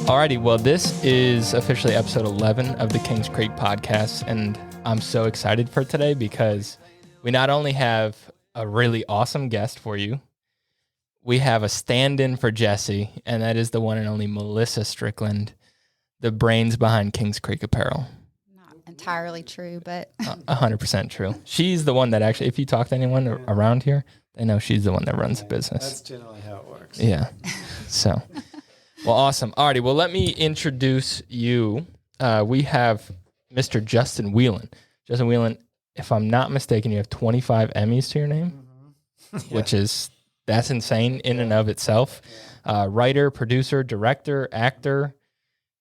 Alrighty, well, this is officially episode 11 of the Kings Creek podcast, and I'm so excited for today because we not only have a really awesome guest for you, we have a stand-in for Jesse, and that is the one and only Melissa Strickland, the brains behind Kings Creek Apparel. Not entirely true, but 100% true. She's the one that actually, if you talk to anyone around here, they know she's the one that runs the business. That's generally how it works. Yeah. So, well, awesome. Alrighty, well, let me introduce you. We have Mr. Justin Wheelon. Justin Wheelon, if I'm not mistaken, you have 25 Emmys to your name, which is, that's insane in and of itself. Writer, producer, director, actor,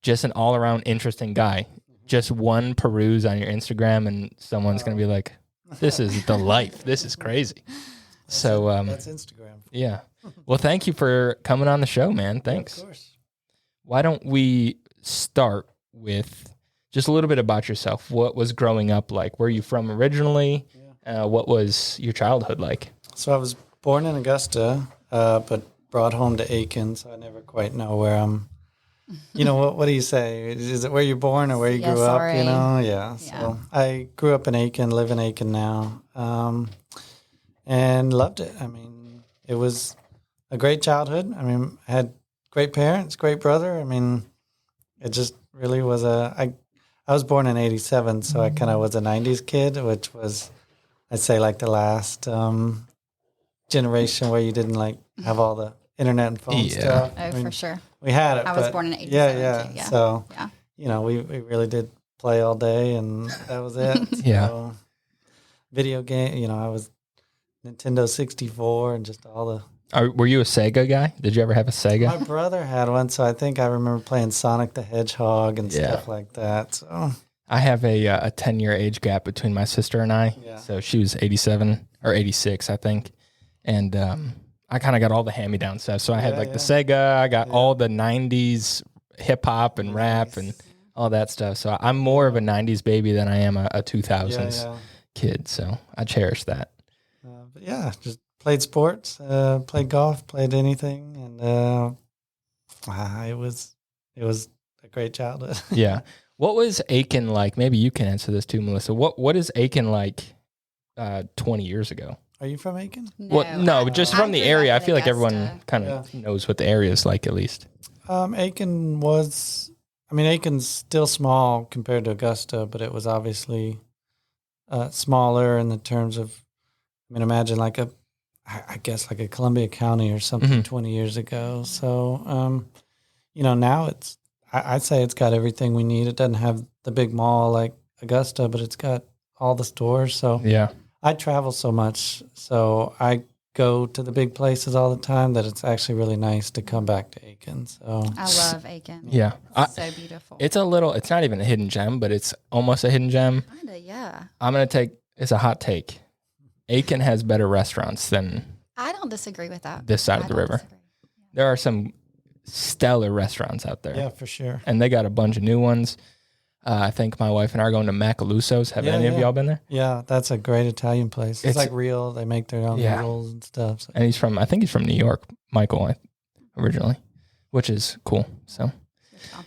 just an all-around interesting guy. Just one peruse on your Instagram and someone's going to be like, this is the life. This is crazy. That's Instagram. Yeah. Well, thank you for coming on the show, man. Thanks. Of course. Why don't we start with just a little bit about yourself? What was growing up like? Where are you from originally? What was your childhood like? So I was born in Augusta, but brought home to Aiken, so I never quite know where I'm. You know, what do you say? Is it where you're born or where you grew up? You know, yeah. So I grew up in Aiken, live in Aiken now, and loved it. I mean, it was a great childhood. I mean, I had great parents, great brother. I mean, it just really was I was born in 87, so I kind of was a 90s kid, which was, I'd say, like the last generation where you didn't like have all the internet and phone stuff. Oh, I mean, for sure. We had it. I was born in 87 too. Yeah. So, you know, we really did play all day and that was it. So, video game, you know, I was Nintendo 64 and just all the... Were you a Sega guy? Did you ever have a Sega? My brother had one, so I think I remember playing Sonic the Hedgehog and stuff like that. So I have a 10-year age gap between my sister and I. Yeah. So she was 87 or 86, I think. And I kind of got all the hand-me-down stuff. So I had the Sega. I got all the 90s hip-hop and rap and all that stuff. So I'm more of a 90s baby than I am a 2000s kid. So I cherish that. But yeah, just played sports, played golf, played anything, and it was a great childhood. Yeah. What was Aiken like? Maybe you can answer this too, Melissa. What is Aiken like 20 years ago? Are you from Aiken? No, just from the area. I feel like everyone kind of knows what the area is like at least. Aiken's still small compared to Augusta, but it was obviously smaller in the terms of, I mean, imagine like a Columbia County or something 20 years ago. So, now I'd say it's got everything we need. It doesn't have the big mall like Augusta, but it's got all the stores. So I travel so much, so I go to the big places all the time that it's actually really nice to come back to Aiken. So I love Aiken. Yeah. It's so beautiful. It's not even a hidden gem, but it's almost a hidden gem. Kinda, yeah. It's a hot take. Aiken has better restaurants than... I don't disagree with that. This side of the river. Yeah. There are some stellar restaurants out there. Yeah, for sure. And they got a bunch of new ones. I think my wife and I are going to Macaluso's. Have any of y'all been there? Yeah, that's a great Italian place. It's like real. They make their own noodles and stuff. So. And I think he's from New York, Michael, originally, which is cool. So,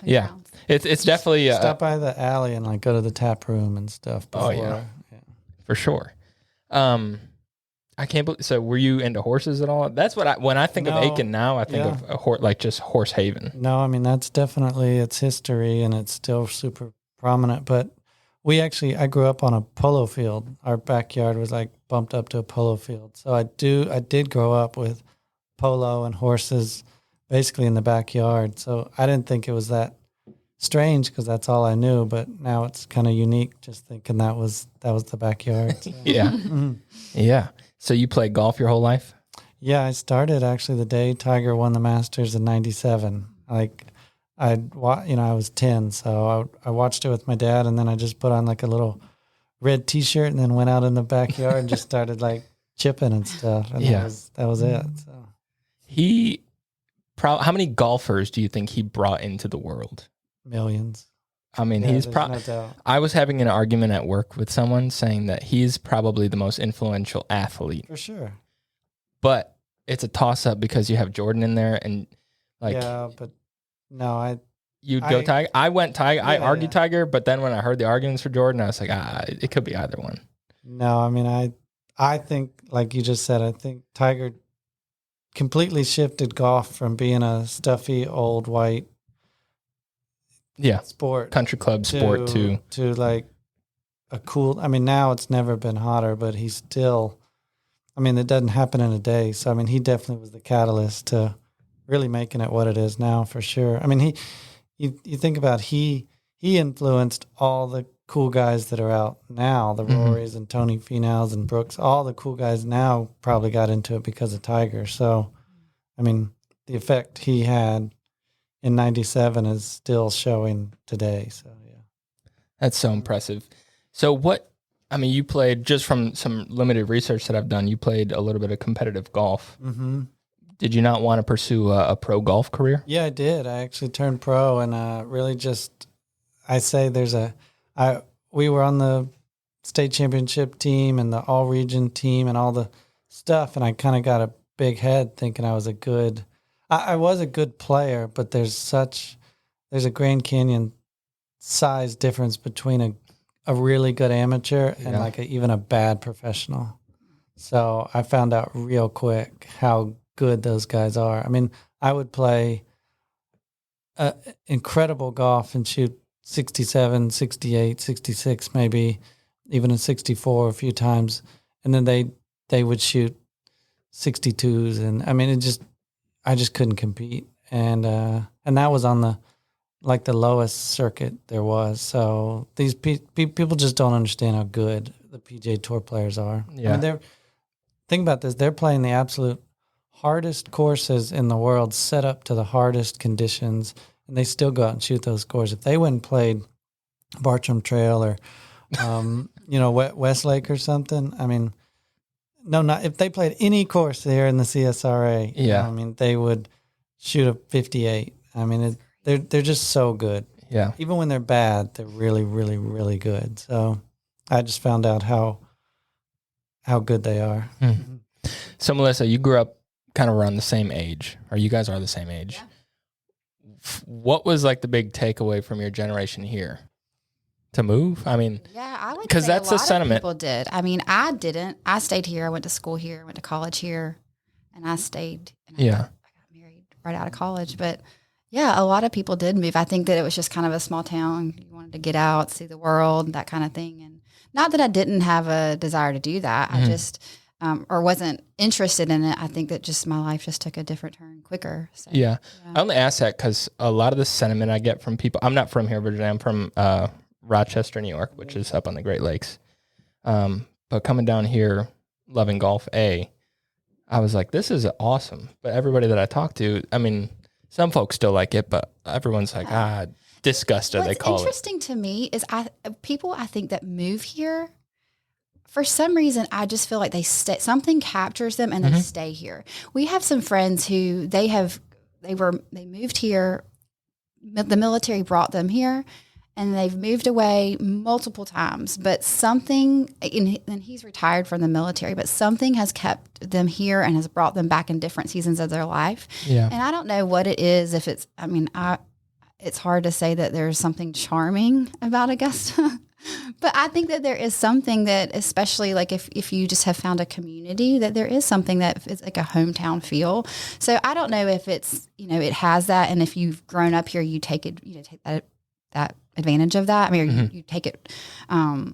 yeah. It's definitely... Stop by the alley and like go to the tap room and stuff before. Oh, yeah. For sure. I can't believe. So, were you into horses at all? That's what when I think of Aiken now, I think of just Horse Haven. No, I mean that's definitely its history, and it's still super prominent. But I grew up on a polo field. Our backyard was like bumped up to a polo field, so I did grow up with polo and horses, basically in the backyard. So I didn't think it was that strange because that's all I knew. But now it's kind of unique, just thinking that was the backyard. So. Yeah, yeah. So you played golf your whole life? Yeah, I started actually the day Tiger won the Masters in '97. I was 10, so I watched it with my dad, and then I just put on like a little red T-shirt, and then went out in the backyard and just started like chipping and stuff. And that was it. So how many golfers do you think he brought into the world? Millions. I mean, he's probably... No, I was having an argument at work with someone saying that he's probably the most influential athlete. For sure. But it's a toss-up because you have Jordan in there and like... Yeah, but no, you'd go Tiger. I went Tiger. I argued yeah. Tiger, but then when I heard the arguments for Jordan, I was like, it could be either one. No, I mean, I think, like you just said, I think Tiger completely shifted golf from being a stuffy old white sport, country club sport to like a cool. I mean, now it's never been hotter, but he's still. I mean, it doesn't happen in a day. So I mean, he definitely was the catalyst to really making it what it is now, for sure. I mean, you think about he influenced all the cool guys that are out now, the Rorys and Tony Finau's and Brooks. All the cool guys now probably got into it because of Tiger. So, I mean, the effect he had in '97 is still showing today. So, yeah. That's so impressive. So you played, just from some limited research that I've done, you played a little bit of competitive golf. Mm-hmm. Did you not want to pursue a pro golf career? Yeah, I did. I actually turned pro and really just, I say we were on the state championship team and the all-region team and all the stuff, and I kind of got a big head thinking I was I was a good player, but there's a Grand Canyon size difference between a really good amateur and like even a bad professional. So I found out real quick how good those guys are. I mean, I would play incredible golf and shoot 67, 68, 66, maybe even a 64 a few times. And then they would shoot 62s. And I mean, I just couldn't compete. And that was on the lowest circuit there was. So these people just don't understand how good the PGA Tour players are. Yeah. I mean, think about this. They're playing the absolute hardest courses in the world, set up to the hardest conditions, and they still go out and shoot those scores. If they went and played Bartram Trail or, Westlake or something, I mean, not if they played any course there in the CSRA, I mean, they would shoot a 58. I mean, they're just so good. Yeah. Even when they're bad, they're really, really, really good. So I just found out how good they are. Mm-hmm. So Melissa, you grew up kind of around the same age, or you guys are the same age. Yeah. What was like the big takeaway from your generation here? To move? I mean, I would because say that's a lot the sentiment. Of people did. I mean, I didn't. I stayed here. I went to school here. I went to college here, and I stayed. And I got married right out of college. But yeah, a lot of people did move. I think that it was just kind of a small town. You wanted to get out, see the world, that kind of thing. And not that I didn't have a desire to do that. I just or wasn't interested in it. I think that just my life just took a different turn quicker. So, I only ask that because a lot of the sentiment I get from people. I'm not from here, Virginia. I'm from Rochester, New York, which is up on the Great Lakes. But coming down here, loving golf, I was like, this is awesome. But everybody that I talk to, I mean, some folks still like it, but everyone's like, disgusted. They call it. What's interesting to me is people I think that move here, for some reason, I just feel like something captures them and they stay here. We have some friends who they moved here. The military brought them here. And they've moved away multiple times, but something, and he's retired from the military, but something has kept them here and has brought them back in different seasons of their life. Yeah. And I don't know what it is. It's hard to say that there's something charming about Augusta, but I think that there is something that, especially like if you just have found a community, that there is something that is like a hometown feel. So I don't know if it's, it has that. And if you've grown up here, you take that advantage of that. I mean, you take it. I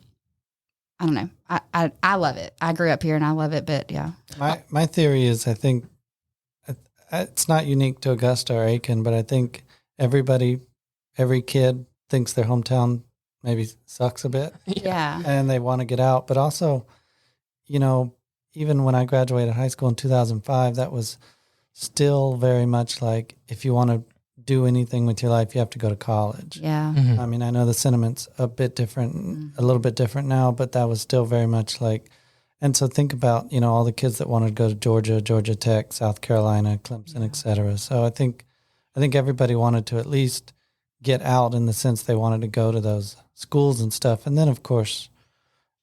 don't know. I love it. I grew up here and I love it. But yeah, my theory is I think it's not unique to Augusta or Aiken, but I think every kid thinks their hometown maybe sucks a bit. Yeah, and they want to get out. But also, even when I graduated high school in 2005, that was still very much like if you want to do anything with your life, you have to go to college. Yeah. Mm-hmm. I mean, I know the sentiment's a bit different, a little bit different now, but that was still very much like, and so think about, all the kids that wanted to go to Georgia Tech, South Carolina, Clemson, et cetera. So I think everybody wanted to at least get out in the sense they wanted to go to those schools and stuff. And then of course,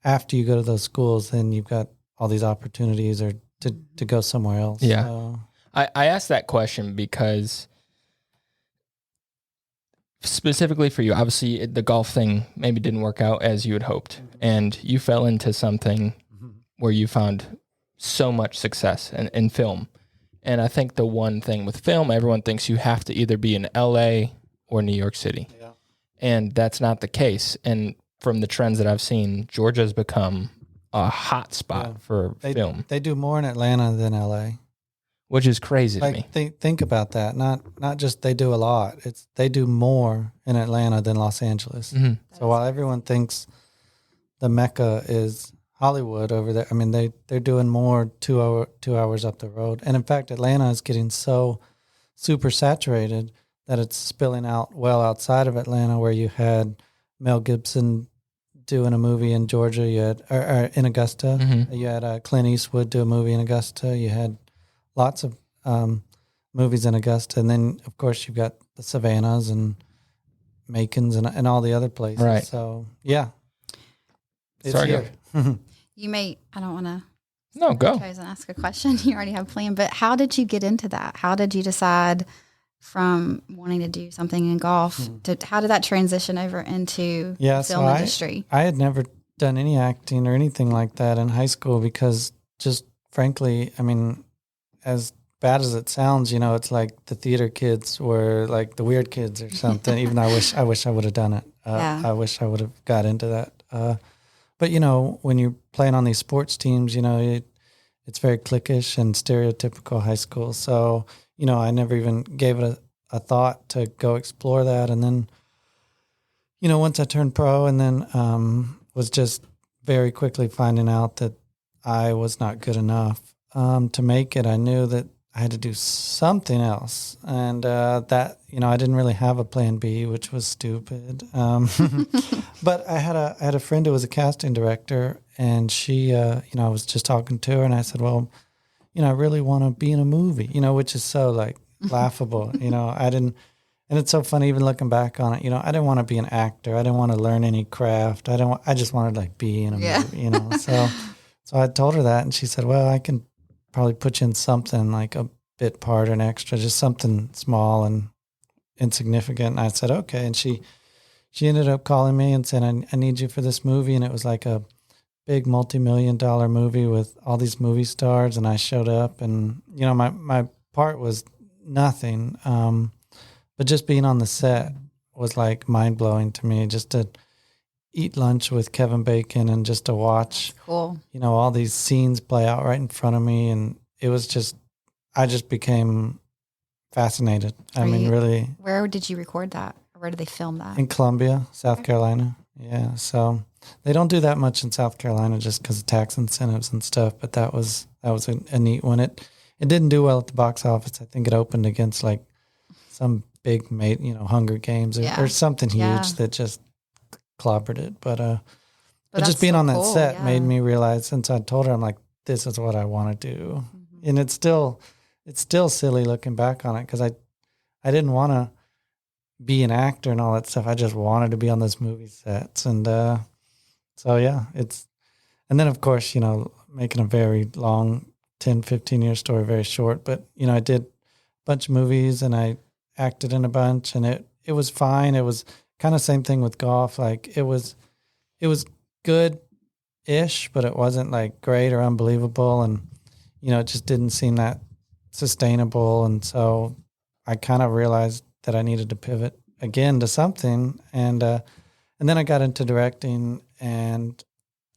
after you go to those schools, then you've got all these opportunities or to go somewhere else. Yeah. So. I asked that question because specifically for you, obviously the golf thing maybe didn't work out as you had hoped, and you fell into something where you found so much success in film. And I think the one thing with film, everyone thinks you have to either be in LA or New York City. Yeah. And that's not the case. And from the trends that I've seen, Georgia has become a hot spot for film. They do more in Atlanta than LA. Which is crazy to me. Think about that. Not just they do a lot. It's they do more in Atlanta than Los Angeles. Mm-hmm. So while everyone thinks the Mecca is Hollywood over there, I mean they're doing more 2 hours up the road. And in fact, Atlanta is getting so super saturated that it's spilling out well outside of Atlanta, where you had Mel Gibson doing a movie in Georgia. You had or in Augusta. Mm-hmm. You had Clint Eastwood do a movie in Augusta. You had lots of movies in Augusta, and then of course you've got the Savannahs and Macons and all the other places. Right. So yeah, it's Sorry, here. You may. I don't want to. No, go. And ask a question. You already have a plan, but how did you get into that? How did you decide from wanting to do something in golf to how did that transition over into the film industry? I had never done any acting or anything like that in high school because just frankly, I mean, as bad as it sounds, you know, it's like the theater kids were like the weird kids or something. Even though I wish I would have done it. I wish I would have got into that. But you know, when you're playing on these sports teams, you know, it's very cliquish and stereotypical high school. So you know, I never even gave it a thought to go explore that. And then, you know, once I turned pro, and then was just very quickly finding out that I was not good enough to make it. I knew that I had to do something else, and that, you know, I didn't really have a plan B, which was stupid. But I had a friend who was a casting director, and she, you know, I was just talking to her, and I said, well, you know, I really want to be in a movie, you know, which is so like laughable, you know, I didn't, and it's so funny even looking back on it, you know, I didn't want to be an actor. I didn't want to learn any craft. I just wanted to like be in a movie, you know? So I told her that, and she said, well, I can probably put you in something like a bit part or an extra, just something small and insignificant. And I said, okay. And she ended up calling me and saying, I need you for this movie. And it was like a big multi-million-dollar movie with all these movie stars, and I showed up, and you know, my part was nothing, but just being on the set was like mind-blowing to me, just to eat lunch with Kevin Bacon and just to watch you know, all these scenes play out right in front of me, and it was just, I just became fascinated. Really. Where did you record that? Or where did they film that? In Columbia, South Carolina. Yeah, so they don't do that much in South Carolina just because of tax incentives and stuff. But that was a neat one. It didn't do well at the box office. I think it opened against like some big, you know, Hunger Games or something huge that just clobbered it. But just being on that set made me realize. Since I told her, I'm like, this is what I want to do, and it's still silly looking back on it because I didn't want to be an actor and all that stuff. I just wanted to be on those movie sets. And so, yeah, and then of course, you know, making a very long 10, 15-year story very short, but, you know, I did a bunch of movies and I acted in a bunch, and it was fine. It was kind of same thing with golf. Like it was good-ish, but it wasn't like great or unbelievable. And, you know, it just didn't seem that sustainable. And so I kind of realized that I needed to pivot again to something, and then I got into directing, and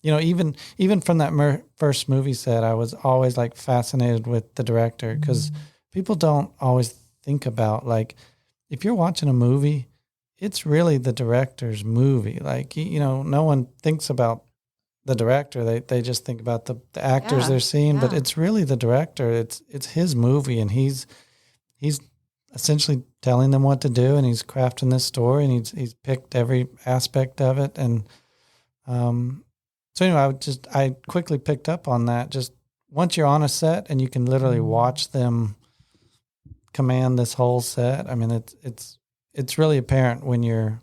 you know, even from that first movie set, I was always like fascinated with the director, because people don't always think about, like, if you're watching a movie, it's really the director's movie. Like, you know, no one thinks about the director. They just think about the actors they're seeing, but it's really the director. It's his movie, and he's essentially telling them what to do, and he's crafting this story, and he's picked every aspect of it. And so anyway, I quickly picked up on that. Just once you're on a set and you can literally watch them command this whole set, I mean, it's really apparent when you're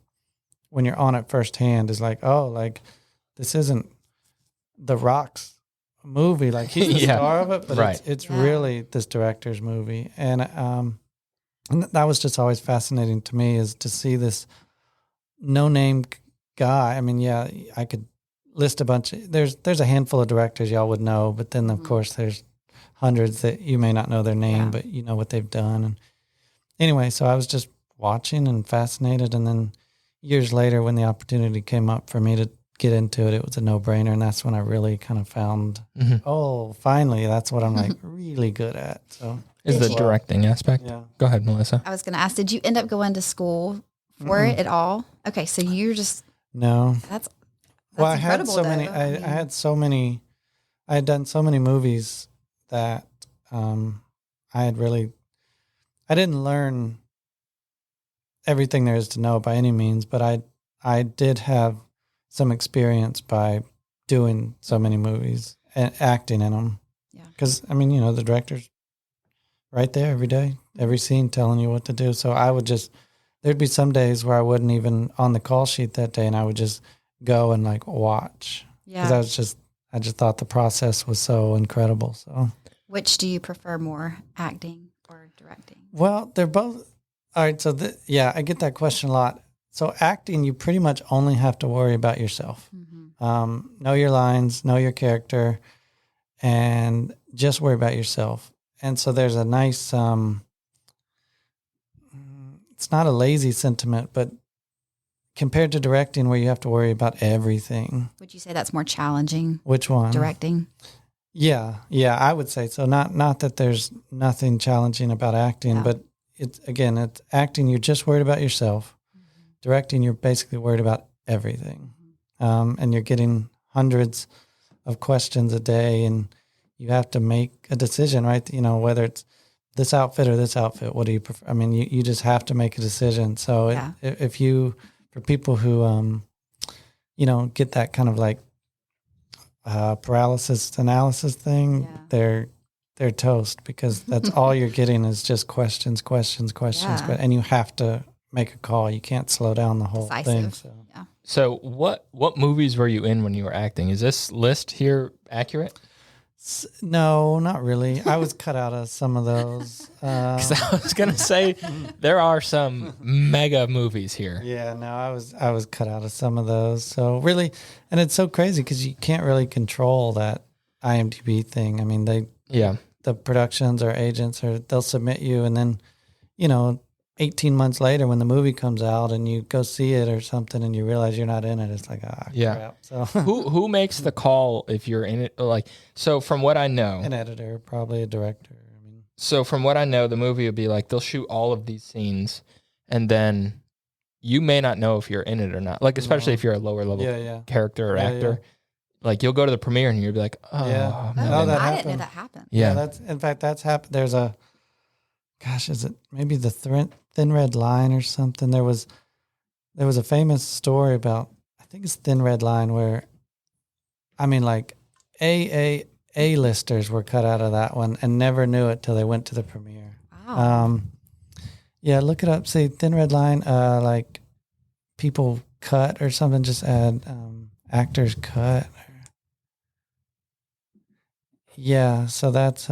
on it firsthand. Is like, oh, like this isn't The Rock's movie. Like he's the star of it, but it's really this director's movie. And And that was just always fascinating to me, is to see this no-name guy. I mean, yeah, I could list a bunch. There's a handful of directors y'all would know, but then of course there's hundreds that you may not know their name, but you know what they've done. And anyway, so I was just watching and fascinated. And then years later, when the opportunity came up for me to get into it, it was a no-brainer. And that's when I really kind of found, oh, finally, that's what I'm like really good at. So is the directing aspect. Yeah. Go ahead, Melissa. I was going to ask, did you end up going to school for it at all? Okay, so you're just no. That's well, I had so many. I had so many. I had done so many movies that I didn't learn everything there is to know by any means, but I did have some experience by doing so many movies and acting in them. Yeah. Because, I mean, you know, the director's right there every day, every scene telling you what to do. So I would just, there'd be some days where I wasn't even on the call sheet that day, and I would just go and like watch. Yeah. Because I just thought the process was so incredible. So, which do you prefer more, acting or directing? Well, they're both. All right. So I get that question a lot. So acting, you pretty much only have to worry about yourself. Know your lines, know your character, and just worry about yourself. And so there's a nice, it's not a lazy sentiment, but compared to directing where you have to worry about everything. Would you say that's more challenging? Which one? Directing. Yeah, I would say so. Not that there's nothing challenging about acting, but it's acting, you're just worried about yourself. Directing, you're basically worried about everything. And you're getting hundreds of questions a day, and you have to make a decision, right? You know, whether it's this outfit or this outfit, what do you prefer? I mean, you just have to make a decision. So if you, for people who, get that kind of like paralysis analysis thing, they're toast, because that's all you're getting is just questions, and you have to make a call. You can't slow down the whole thing. So what movies were you in when you were acting? Is this list here accurate? No, not really. I was cut out of some of those. Because I was going to say there are some mega movies here. Yeah, no, I was cut out of some of those. So really, and it's so crazy because you can't really control that IMDb thing. I mean, the productions or agents, or they'll submit you, and then, 18 months later when the movie comes out and you go see it or something and you realize you're not in it, it's like, crap. So who makes the call if you're in it? Like, so from what I know, an editor, probably a director. So from what I know, the movie would be like, they'll shoot all of these scenes and then you may not know if you're in it or not. Like, especially if you're a lower level character or actor. Like, you'll go to the premiere and you'll be like, I didn't know that happened. Yeah, that's happened. There's is it maybe the Thin Red Line or something? There was a famous story about, I think it's Thin Red Line, where, I mean, like A-listers were cut out of that one and never knew it till they went to the premiere. Wow. Look it up. See, Thin Red Line, like people cut or something, just add actors cut. Yeah, so that's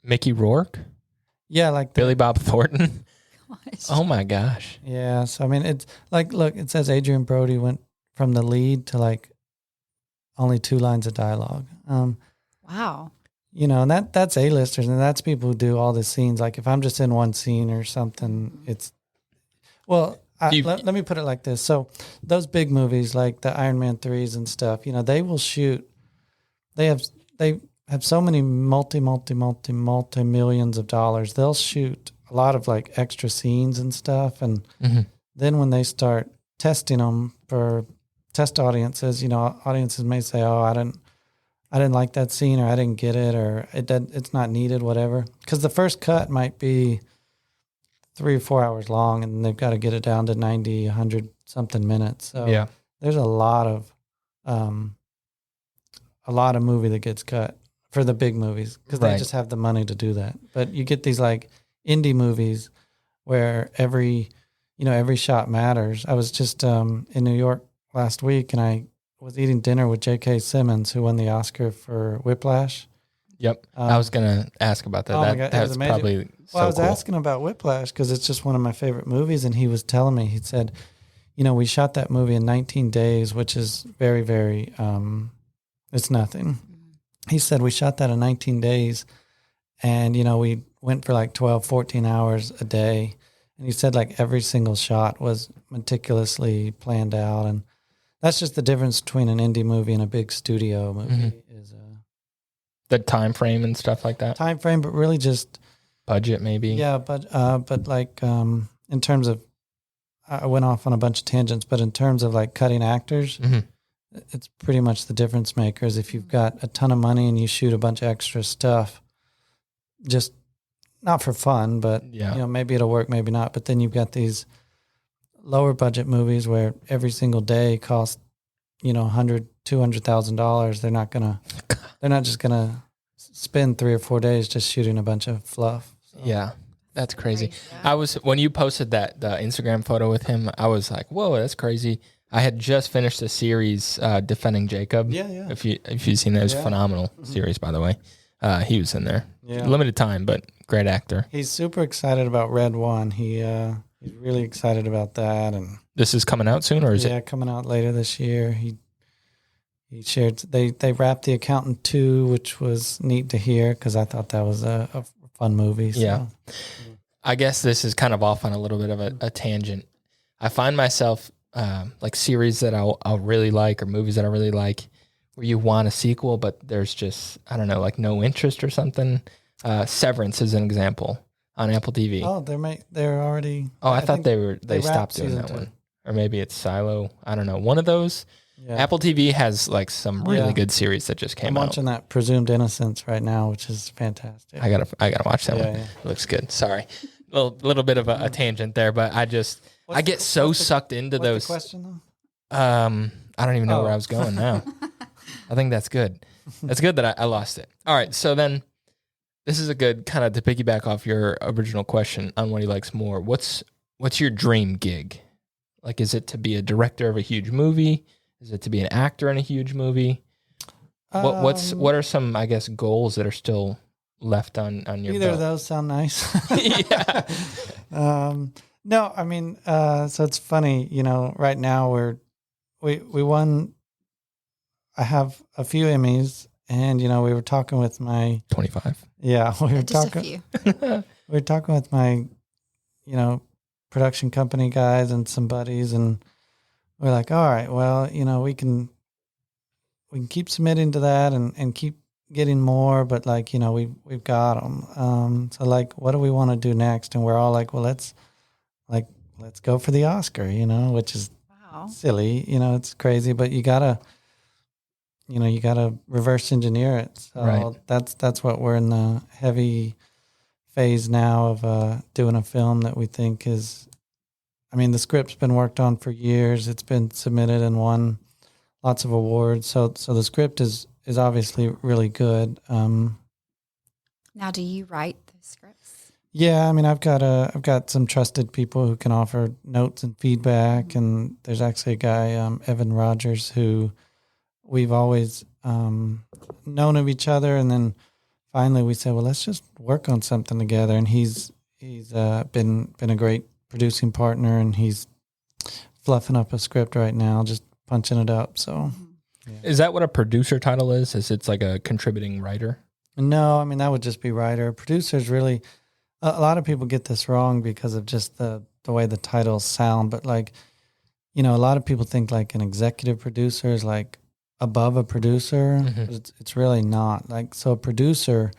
Mickey Rourke? Yeah, like Billy Bob Thornton? Gosh. Oh my gosh. Yeah, so I mean, it's like, look, it says Adrian Brody went from the lead to like only 2 lines of dialogue. Wow. And that's A-listers, and that's people who do all the scenes. Like, if I'm just in one scene or something, it's, well, let me put it like this. So those big movies like the Iron Man 3s and stuff, they will shoot, they have so many multi-millions of dollars. They'll shoot a lot of like extra scenes and stuff. And then when they start testing them for test audiences, audiences may say, oh, I didn't like that scene, or I didn't get it, or it's not needed, whatever. Because the first cut might be 3 or 4 hours long, and they've got to get it down to 90, 100 something minutes. So there's a lot of movie that gets cut for the big movies, because they just have the money to do that. But you get these like indie movies where every shot matters. I was just in New York last week, and I was eating dinner with J.K. Simmons, who won the Oscar for Whiplash. Yep. I was gonna ask about that. Oh my God, that's probably I was asking about Whiplash because it's just one of my favorite movies, and he was telling me, he said, we shot that movie in 19 days, which is very, very, it's nothing. He said we shot that in 19 days, and we went for like 12, 14 hours a day, and he said like every single shot was meticulously planned out, and that's just the difference between an indie movie and a big studio movie is the time frame and stuff like that. Time frame, but really just budget, maybe. Yeah, but like in terms of, I went off on a bunch of tangents, but in terms of like cutting actors, it's pretty much the difference makers. If you've got a ton of money and you shoot a bunch of extra stuff, just not for fun, but maybe it'll work, maybe not. But then you've got these lower budget movies where every single day costs, $100,000-$200,000. They're not just gonna spend 3 or 4 days just shooting a bunch of fluff. So. Yeah, that's crazy. When you posted the Instagram photo with him, I was like, whoa, that's crazy. I had just finished a series, Defending Jacob. Yeah. If you've seen that, it was a phenomenal series, by the way. He was in there. Yeah. Limited time, but great actor. He's super excited about Red One. He's really excited about that. And this is coming out soon, or is it? Yeah, coming out later this year. He shared, they wrapped The Accountant 2, which was neat to hear because I thought that was a fun movie. So. Yeah. I guess this is kind of off on a little bit of a tangent. I find myself like series that I'll really like, or movies that I really like, where you want a sequel, but there's just, I don't know, like no interest or something. Severance is an example on Apple TV. Oh, they're already. Oh, I thought they stopped doing that one. Or maybe it's Silo. I don't know. One of those. Yeah. Apple TV has like some really good series that just came out. I'm watching that Presumed Innocence right now, which is fantastic. I gotta watch that one. Yeah. It looks good. Sorry, little bit of a tangent there, but I get so sucked into those. The question though? I don't even know where I was going now. I think that's good. That's good that I lost it. All right, so then this is a good kind of to piggyback off your original question on what he likes more. What's your dream gig? Like, is it to be a director of a huge movie? Is it to be an actor in a huge movie? What are some, I guess, goals that are still left on your either belt? of those sound nice. Yeah. No, I mean, so it's funny, right now we won. I have a few Emmys, and we were talking with my 25. Yeah, we were Just talking. We were talking with my, production company guys and some buddies, and we're like, all right, well, we can keep submitting to that and keep getting more, but like, we've got them. So like, what do we want to do next? And we're all like, well, let's go for the Oscar, which is silly, it's crazy, but you gotta reverse engineer it. So that's what we're in the heavy phase now of doing a film that we think is. I mean, the script's been worked on for years. It's been submitted and won lots of awards. So the script is obviously really good. Now, do you write the scripts? Yeah, I mean, I've got some trusted people who can offer notes and feedback, and there's actually a guy, Evan Rogers, who we've always known of each other, and then finally we said, well, let's just work on something together. And he's been a great producing partner, and he's fluffing up a script right now, just punching it up. So, Is that what a producer title is? Is it's like a contributing writer? No, I mean, that would just be writer. Producers really, a lot of people get this wrong because of just the way the titles sound. But like, a lot of people think like an executive producer is like above a producer. But it's really not. Like, so a producer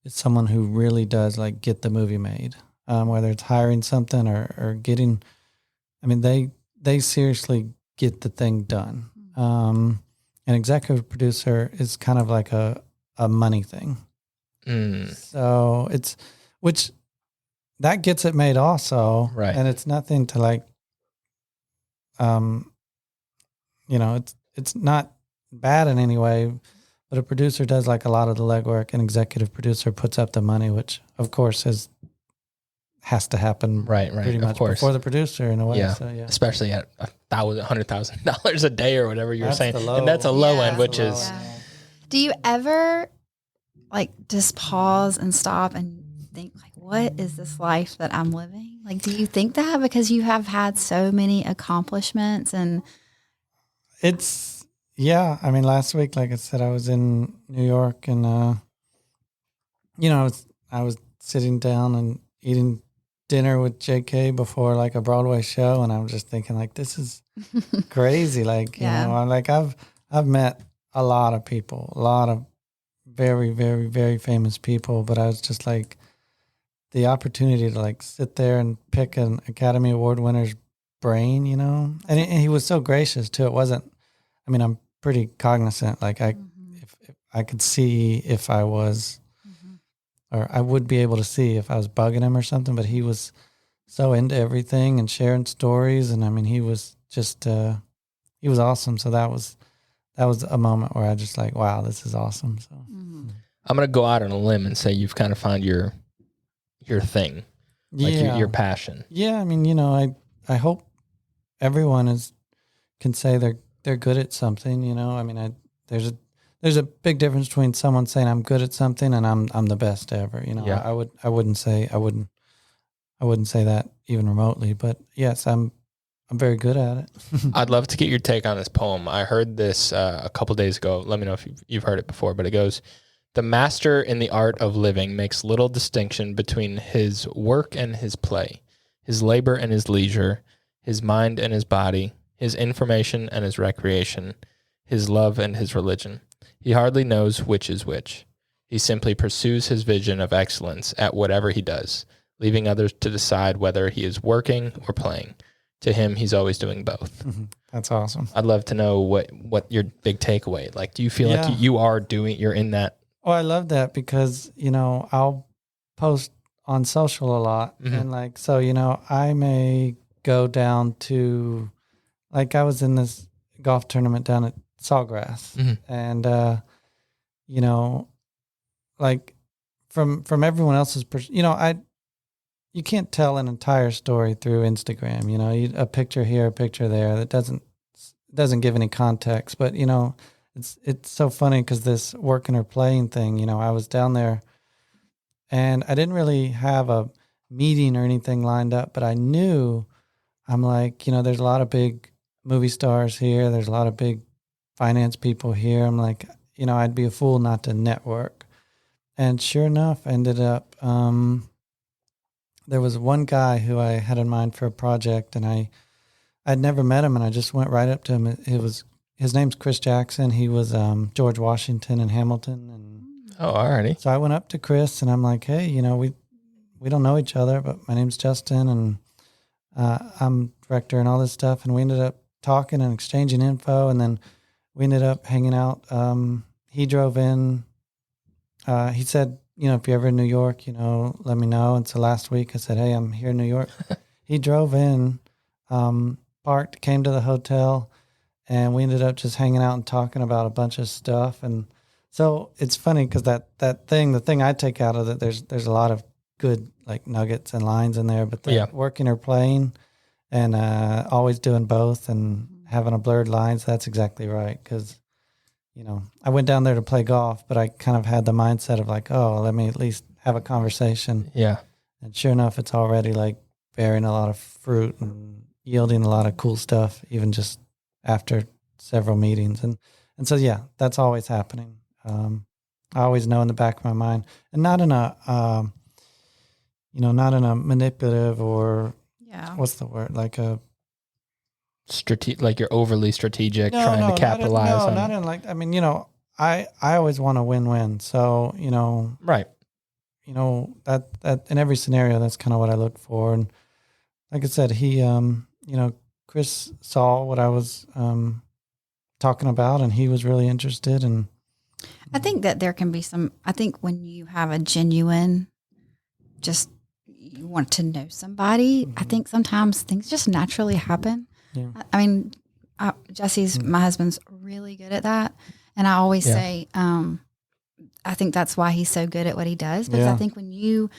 is someone who really does like get the movie made. Whether it's hiring something or getting, I mean, they seriously get the thing done. An executive producer is kind of like a money thing. So which that gets it made also. Right. And it's nothing to like, it's not bad in any way, but a producer does like a lot of the legwork. An executive producer puts up the money, which of course has to happen pretty much before the producer in a way. Yeah. So, yeah. Especially at $100,000 a day or whatever you were saying. The low. And that's a low end, which is... Do you ever like just pause and stop and think like, what is this life that I'm living? Like, do you think that because you have had so many accomplishments and yeah. I mean, last week, like I said, I was in New York and, I was sitting down and eating dinner with JK before like a Broadway show. And I'm just thinking like, this is crazy. Like, I'm like, I've met a lot of people, a lot of very, very, very famous people, but I was just like, the opportunity to like sit there and pick an Academy Award winner's brain, and he was so gracious too. It wasn't, I mean, I'm pretty cognizant. Like if I could see if I was, or I would be able to see if I was bugging him or something, but he was so into everything and sharing stories. And I mean, he was just, he was awesome. So that was a moment where I just like, wow, this is awesome. So I'm going to go out on a limb and say you've kind of found your thing, like your passion. Yeah. I mean, I hope everyone can say they're good at something, I mean, there's a big difference between someone saying I'm good at something and I'm the best ever, Yeah. I wouldn't say that even remotely, but yes, I'm very good at it. I'd love to get your take on this poem. I heard this a couple days ago. Let me know if you've heard it before, but it goes, "The master in the art of living makes little distinction between his work and his play, his labor and his leisure, his mind and his body, his information and his recreation, his love and his religion. He hardly knows which is which. He simply pursues his vision of excellence at whatever he does, leaving others to decide whether he is working or playing. To him, he's always doing both." That's awesome. I'd love to know what your big takeaway. Like, do you feel like you're in that? Oh, I love that because, I'll post on social a lot. And like, so, I may go down to, like I was in this golf tournament down at Sawgrass and, like from everyone else's, you can't tell an entire story through Instagram, a picture here, a picture there that doesn't give any context, but it's so funny because this working or playing thing, I was down there and I didn't really have a meeting or anything lined up, but I knew I'm like, there's a lot of big movie stars here. There's a lot of big finance people here. I'm like, I'd be a fool not to network. And sure enough, ended up, there was one guy who I had in mind for a project and I'd never met him and I just went right up to him. His name's Chris Jackson. He was George Washington in Hamilton. And alrighty. So I went up to Chris and I'm like, hey, we don't know each other, but my name's Justin and I'm director and all this stuff. And we ended up talking and exchanging info. And then we ended up hanging out. He drove in. He said, if you're ever in New York, let me know. And so last week I said, hey, I'm here in New York. He drove in, parked, came to the hotel. And we ended up just hanging out and talking about a bunch of stuff. And so it's funny because the thing I take out of it, there's a lot of good like nuggets and lines in there, but working or playing and always doing both and having a blurred lines, that's exactly right. Because, I went down there to play golf, but I kind of had the mindset of like, oh, let me at least have a conversation. Yeah. And sure enough, it's already like bearing a lot of fruit and yielding a lot of cool stuff, even just after several meetings. And so, yeah, that's always happening. I always know in the back of my mind and not in a, not in a manipulative or what's the word? Like a like you're overly strategic, trying to capitalize on. Not in like, I mean, I always want a win-win. So, right. That in every scenario, that's kind of what I look for. And like I said, he, Chris saw what I was talking about, and he was really interested. And I think that there can be I think when you have a genuine, just you want to know somebody, I think sometimes things just naturally happen. Yeah. I mean, Jesse's, my husband's really good at that. And I always say, I think that's why he's so good at what he does. Because I think when you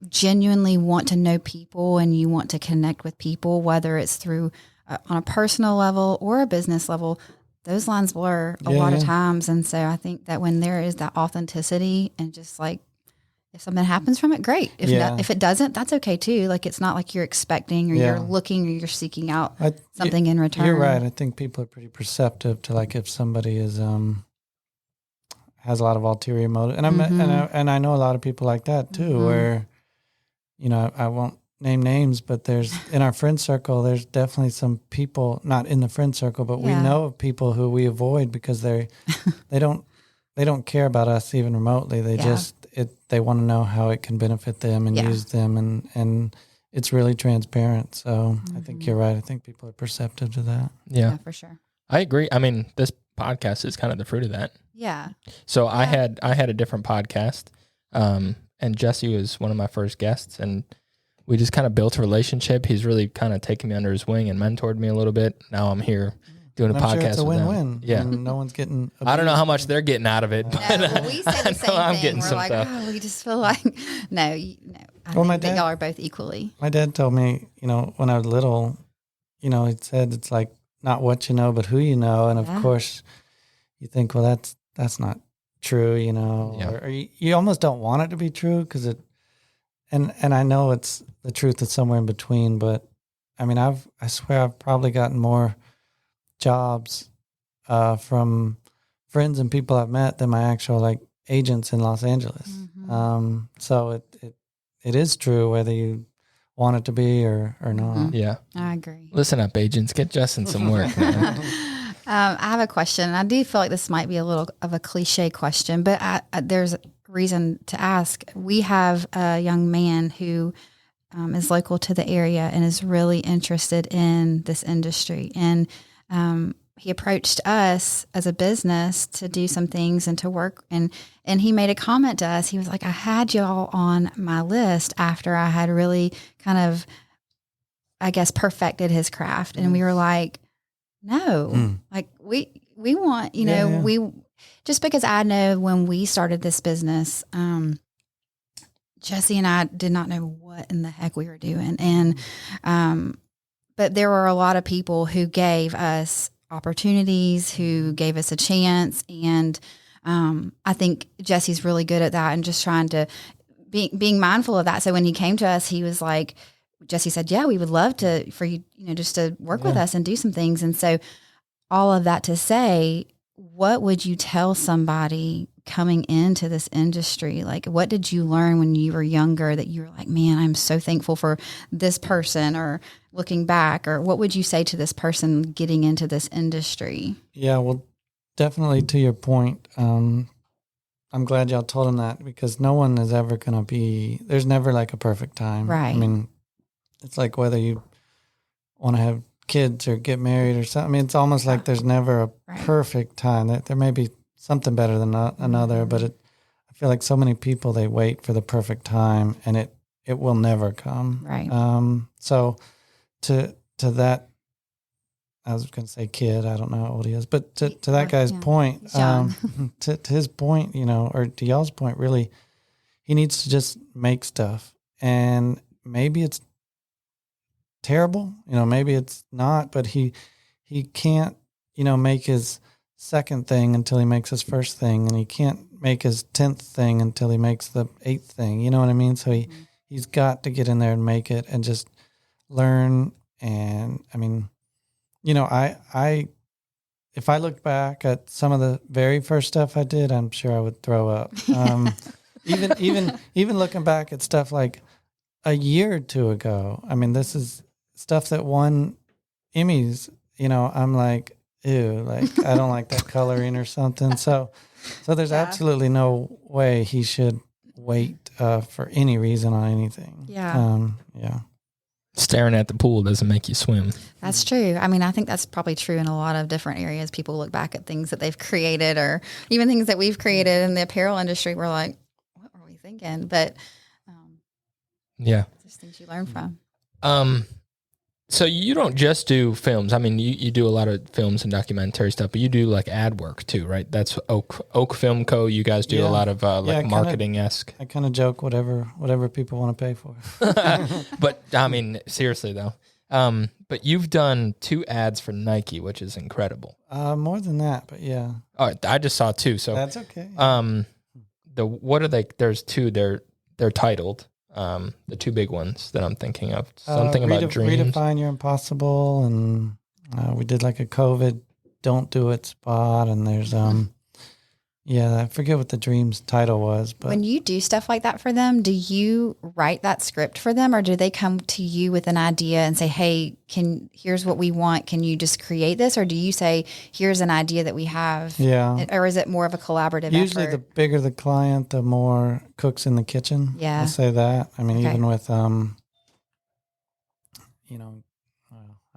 genuinely want to know people and you want to connect with people, whether it's through on a personal level or a business level, those lines blur a lot of times. And so I think that when there is that authenticity and just like, if something happens from it, great. If not, if it doesn't, that's okay too. Like, it's not like you're expecting or you're looking or you're seeking out something in return. You're right. I think people are pretty perceptive to, like, if somebody is has a lot of ulterior motive, and I know a lot of people like that too. Where, you know, I won't name names, but there's in our friend circle, there's definitely some people, not in the friend circle, but we know of people who we avoid because they don't care about us even remotely. They they want to know how it can benefit them and use them, and it's really transparent. So I think you're right. I think people are perceptive to that. Yeah, for sure. I agree. I mean, this podcast is kind of the fruit of that. Yeah. So I had a different podcast, and Jesse was one of my first guests, and we just kind of built a relationship. He's really kind of taken me under his wing and mentored me a little bit. Now I'm here doing a podcast. Sure it's a with win-win. them. Yeah, no one's getting. I don't know how much they're getting out of it. But we say the same thing. We're like, we just feel like no. I think that y'all are both equally. My dad told me, you know, when I was little, you know, he said it's like not what you know, but who you know, and of course, you think, well, that's not true, you know, or you almost don't want it to be true because it, and I know it's the truth is somewhere in between, but I mean, I swear I've probably gotten more jobs from friends and people I've met than my actual like agents in Los Angeles. So it is true whether you want it to be or not. Yeah, I agree. Listen up, agents, get Justin some work. Man. I have a question. I do feel like this might be a little of a cliche question, but there's reason to ask. We have a young man who is local to the area and is really interested in this industry. And he approached us as a business to do some things and to work. And he made a comment to us. He was like, I had y'all on my list after I had really kind of, I guess, perfected his craft. And we were like, no, like we want, you know, we, just because I know when we started this business, Jesse and I did not know what in the heck we were doing. And, but there were a lot of people who gave us opportunities, who gave us a chance. And, I think Jesse's really good at that and just trying to being mindful of that. So when he came to us, he was like, Jesse said, yeah, we would love for you, you know, just to work with us and do some things. And so all of that to say, what would you tell somebody coming into this industry? Like, what did you learn when you were younger that you were like, man, I'm so thankful for this person, or looking back, or what would you say to this person getting into this industry? Yeah, well, definitely to your point. I'm glad y'all told him that because no one is ever going to be, there's never like a perfect time. Right. I mean, it's like whether you want to have kids or get married or something. I mean, it's almost like there's never a perfect time. There may be something better than another, but I feel like so many people, they wait for the perfect time and it will never come. Right. So to that, I was going to say kid, I don't know how old he is, but to that guy's point, to his point, you know, or to y'all's point, really, he needs to just make stuff. And maybe it's terrible, you know, maybe it's not, but he can't, you know, make his second thing until he makes his first thing, and he can't make his 10th thing until he makes the 8th thing. You know what I mean? So he's got to get in there and make it and just learn. And I mean, you know, I if I look back at some of the very first stuff I did, I'm sure I would throw up. Even looking back at stuff like a year or two ago. I mean, this is stuff that won Emmys, you know, I'm like, ew, like I don't like that coloring or something. So there's absolutely no way he should wait for any reason on anything. Yeah. Staring at the pool doesn't make you swim. That's true. I mean, I think that's probably true in a lot of different areas. People look back at things that they've created or even things that we've created in the apparel industry. We're like, what were we thinking? But just things you learn from. So you don't just do films. I mean, you do a lot of films and documentary stuff, but you do like ad work too, right? That's Oak Film Co. You guys do a lot of marketing-esque. I kind of joke whatever people want to pay for. But I mean, seriously though, But you've done 2 ads for Nike, which is incredible. More than that, but yeah. Oh, I just saw 2. So That's okay. What are they? There's 2. They're titled. The 2 big ones that I'm thinking of. Something about dreams. Redefine Your Impossible, and we did like a COVID Don't Do It spot, and there's yeah, I forget what the dreams title was, but when you do stuff like that for them, do you write that script for them, or do they come to you with an idea and say, "Hey, here's what we want. Can you just create this?" Or do you say, "Here's an idea that we have"? Yeah. Or is it more of a collaborative usually effort? the bigger the client, the more cooks in the kitchen. Yeah. I'll say that. I mean, even with I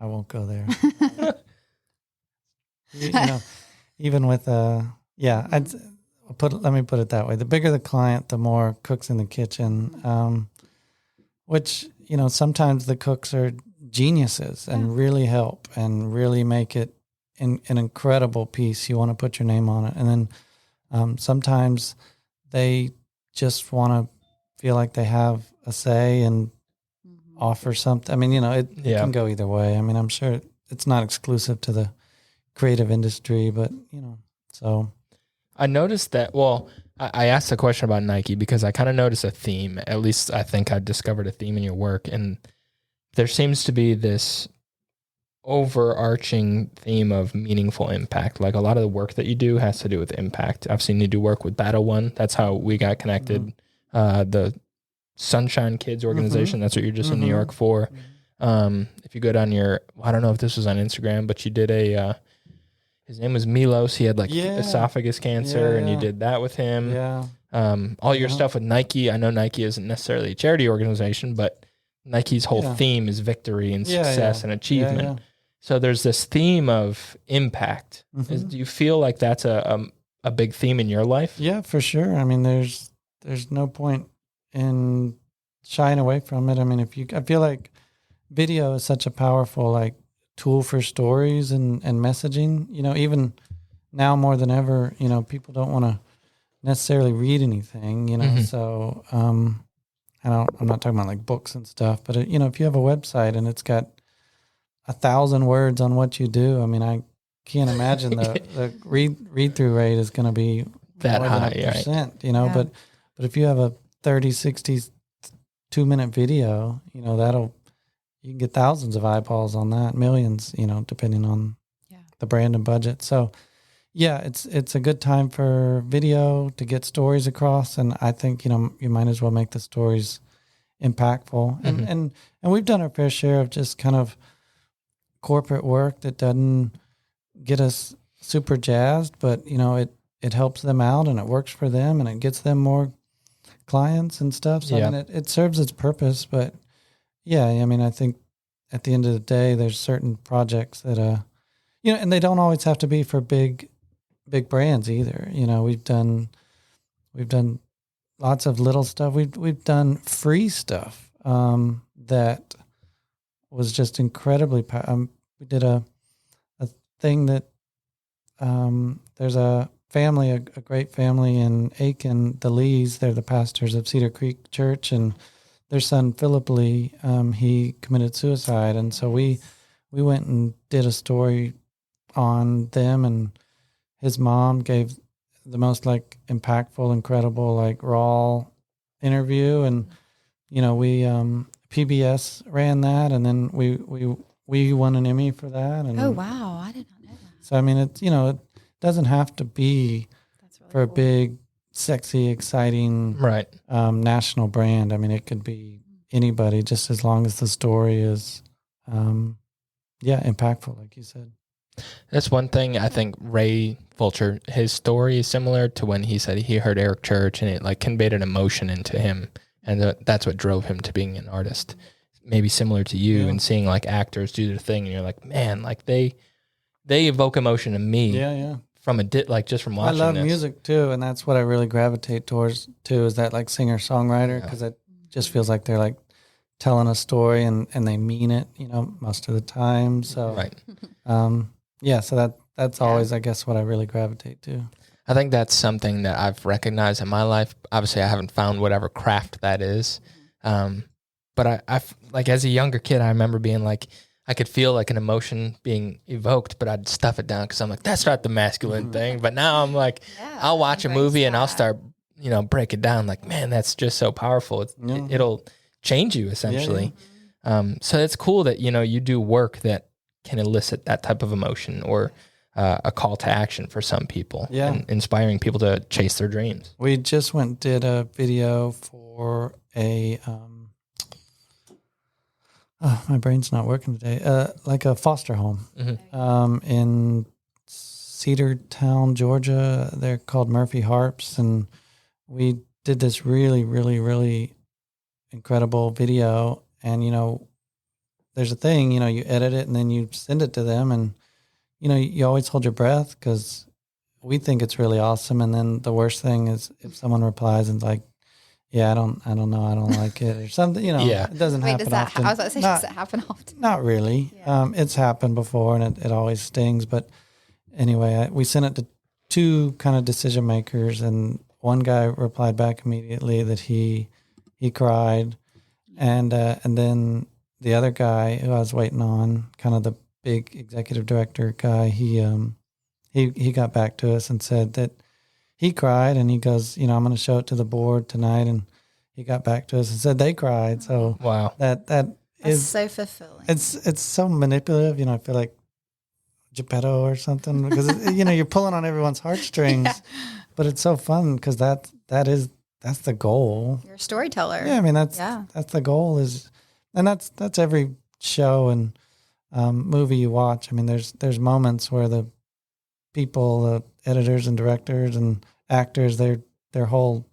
won't go there. Even with yeah, let me put it that way. The bigger the client, the more cooks in the kitchen, which, sometimes the cooks are geniuses and really help and really make it an incredible piece. You want to put your name on it. And then sometimes they just want to feel like they have a say and offer something. I mean, it can go either way. I mean, I'm sure it's not exclusive to the creative industry, but, so... I noticed that, I asked a question about Nike because I kind of noticed a theme. At least I think I discovered a theme in your work. And there seems to be this overarching theme of meaningful impact. Like a lot of the work that you do has to do with impact. I've seen you do work with Battle One. That's how we got connected. The Sunshine Kids organization. That's what you're just in New York for. If you go down I don't know if this was on Instagram, but you did his name was Milos. He had esophagus cancer, and you did that with him. Yeah. All your stuff with Nike. I know Nike isn't necessarily a charity organization, but Nike's whole theme is victory and success and achievement. Yeah. So there's this theme of impact. Do you feel like that's a big theme in your life? Yeah, for sure. I mean, there's no point in shying away from it. I mean, I feel like video is such a powerful tool for stories and messaging. Even now more than ever, people don't want to necessarily read anything, so I'm not talking about like books and stuff, but if you have a website and it's got 1,000 words on what you do, I mean, I can't imagine the read through rate is going to be that more high, than 1%, but if you have a 30, 60, 2-minute video, you can get thousands of eyeballs on that, millions, depending on the brand and budget. So, yeah, it's a good time for video to get stories across, and I think you might as well make the stories impactful. And we've done our fair share of just kind of corporate work that doesn't get us super jazzed, but it helps them out and it works for them and it gets them more clients and stuff. So I mean, it serves its purpose, but. Yeah, I mean, I think at the end of the day, there's certain projects that, and they don't always have to be for big brands either. We've done lots of little stuff. We've done free stuff that was just incredibly. We did a thing that there's a family, a great family in Aiken, the Lees. They're the pastors of Cedar Creek Church, and their son, Philip Lee, he committed suicide. And so we went and did a story on them, and his mom gave the most impactful, incredible, raw interview. And, we, PBS ran that, and then we won an Emmy for that. And oh, wow. I did not know that. So, I mean, it doesn't have to be for a big, sexy, exciting national brand. I mean, it could be anybody, just as long as the story is impactful, like you said. That's one thing. I think Ray Fulcher, his story is similar to when he said he heard Eric Church, and it conveyed an emotion into him, and that's what drove him to being an artist. Maybe similar to you, and seeing actors do their thing, and you're like, man, they evoke emotion in me. From just from watching. I love this. music too, and that's what I really gravitate towards too. Is that singer songwriter, because it just feels like they're telling a story and they mean it, most of the time. So so that's always, I guess, what I really gravitate to. I think that's something that I've recognized in my life. Obviously, I haven't found whatever craft that is, but I as a younger kid, I remember being I could feel like an emotion being evoked, but I'd stuff it down because I'm like, that's not the masculine thing. But now I'm like, I'll watch a movie and I'll start, break it down. Like, man, that's just so powerful. It'll change you essentially. So it's cool that, you do work that can elicit that type of emotion or a call to action for some people and inspiring people to chase their dreams. We just did a video for a, my brain's not working today. Like a foster home in Cedartown, Georgia. They're called Murphy Harps. And we did this really, really, really incredible video. And, there's a thing, you edit it and then you send it to them. And, you always hold your breath because we think it's really awesome. And then the worst thing is if someone replies and like, yeah, I don't know, I don't like it or something, it doesn't happen often. I was about to say, does that happen often? Not really. Yeah. It's happened before and it always stings. But anyway, we sent it to two kind of decision makers and one guy replied back immediately that he cried. And then the other guy who I was waiting on, kind of the big executive director guy, he got back to us and said that he cried and he goes, I'm going to show it to the board tonight. And he got back to us and said they cried. So wow, that is so fulfilling. It's so manipulative. I feel like Geppetto or something because you're pulling on everyone's heartstrings, but it's so fun because that's the goal. You're a storyteller. Yeah, I mean that's the goal is, and that's every show and movie you watch. I mean, there's moments where the people, the editors and directors and actors, their whole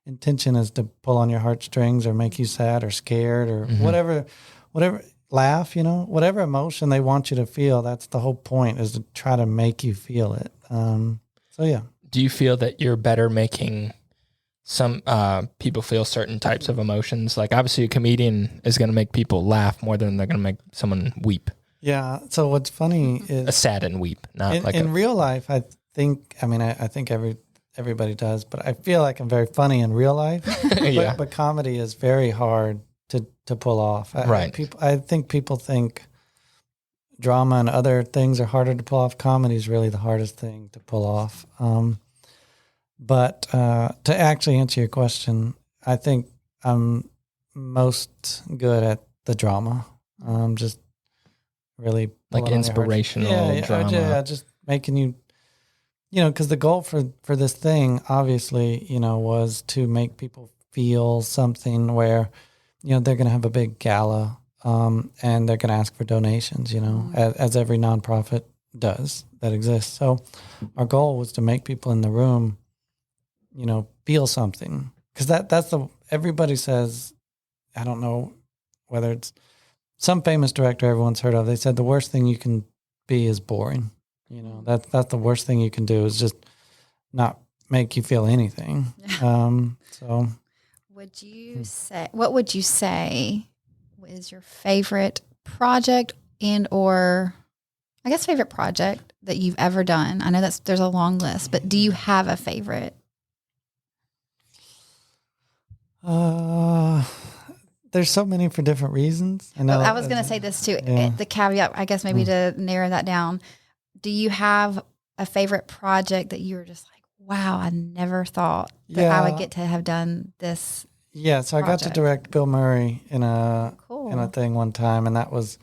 intention is to pull on your heartstrings or make you sad or scared or whatever, laugh, whatever emotion they want you to feel. That's the whole point, is to try to make you feel it. So yeah. Do you feel that you're better making some people feel certain types of emotions? Like obviously a comedian is going to make people laugh more than they're going to make someone weep. Yeah. So what's funny is a sad and weep, not in real life. I think everybody does, but I feel like I'm very funny in real life. But comedy is very hard to pull off. I think people think drama and other things are harder to pull off. Comedy is really the hardest thing to pull off. But to actually answer your question, I think I'm most good at the drama. Just really like inspirational drama. Yeah, just making you, because the goal for this thing, obviously, was to make people feel something where, they're going to have a big gala and they're going to ask for donations, as every nonprofit does that exists. So our goal was to make people in the room, feel something. Because that's everybody says, I don't know whether it's some famous director everyone's heard of, they said the worst thing you can be is boring. That's the worst thing you can do is just not make you feel anything. So what would you say is your favorite project or I guess favorite project that you've ever done? I know there's a long list, but do you have a favorite? There's so many for different reasons. I was going to say this too. Yeah. The caveat, I guess, maybe to narrow that down. Do you have a favorite project that you were just like, wow, I never thought that I would get to have done this? Yeah. So project. I got to direct Bill Murray in a thing one time. And that was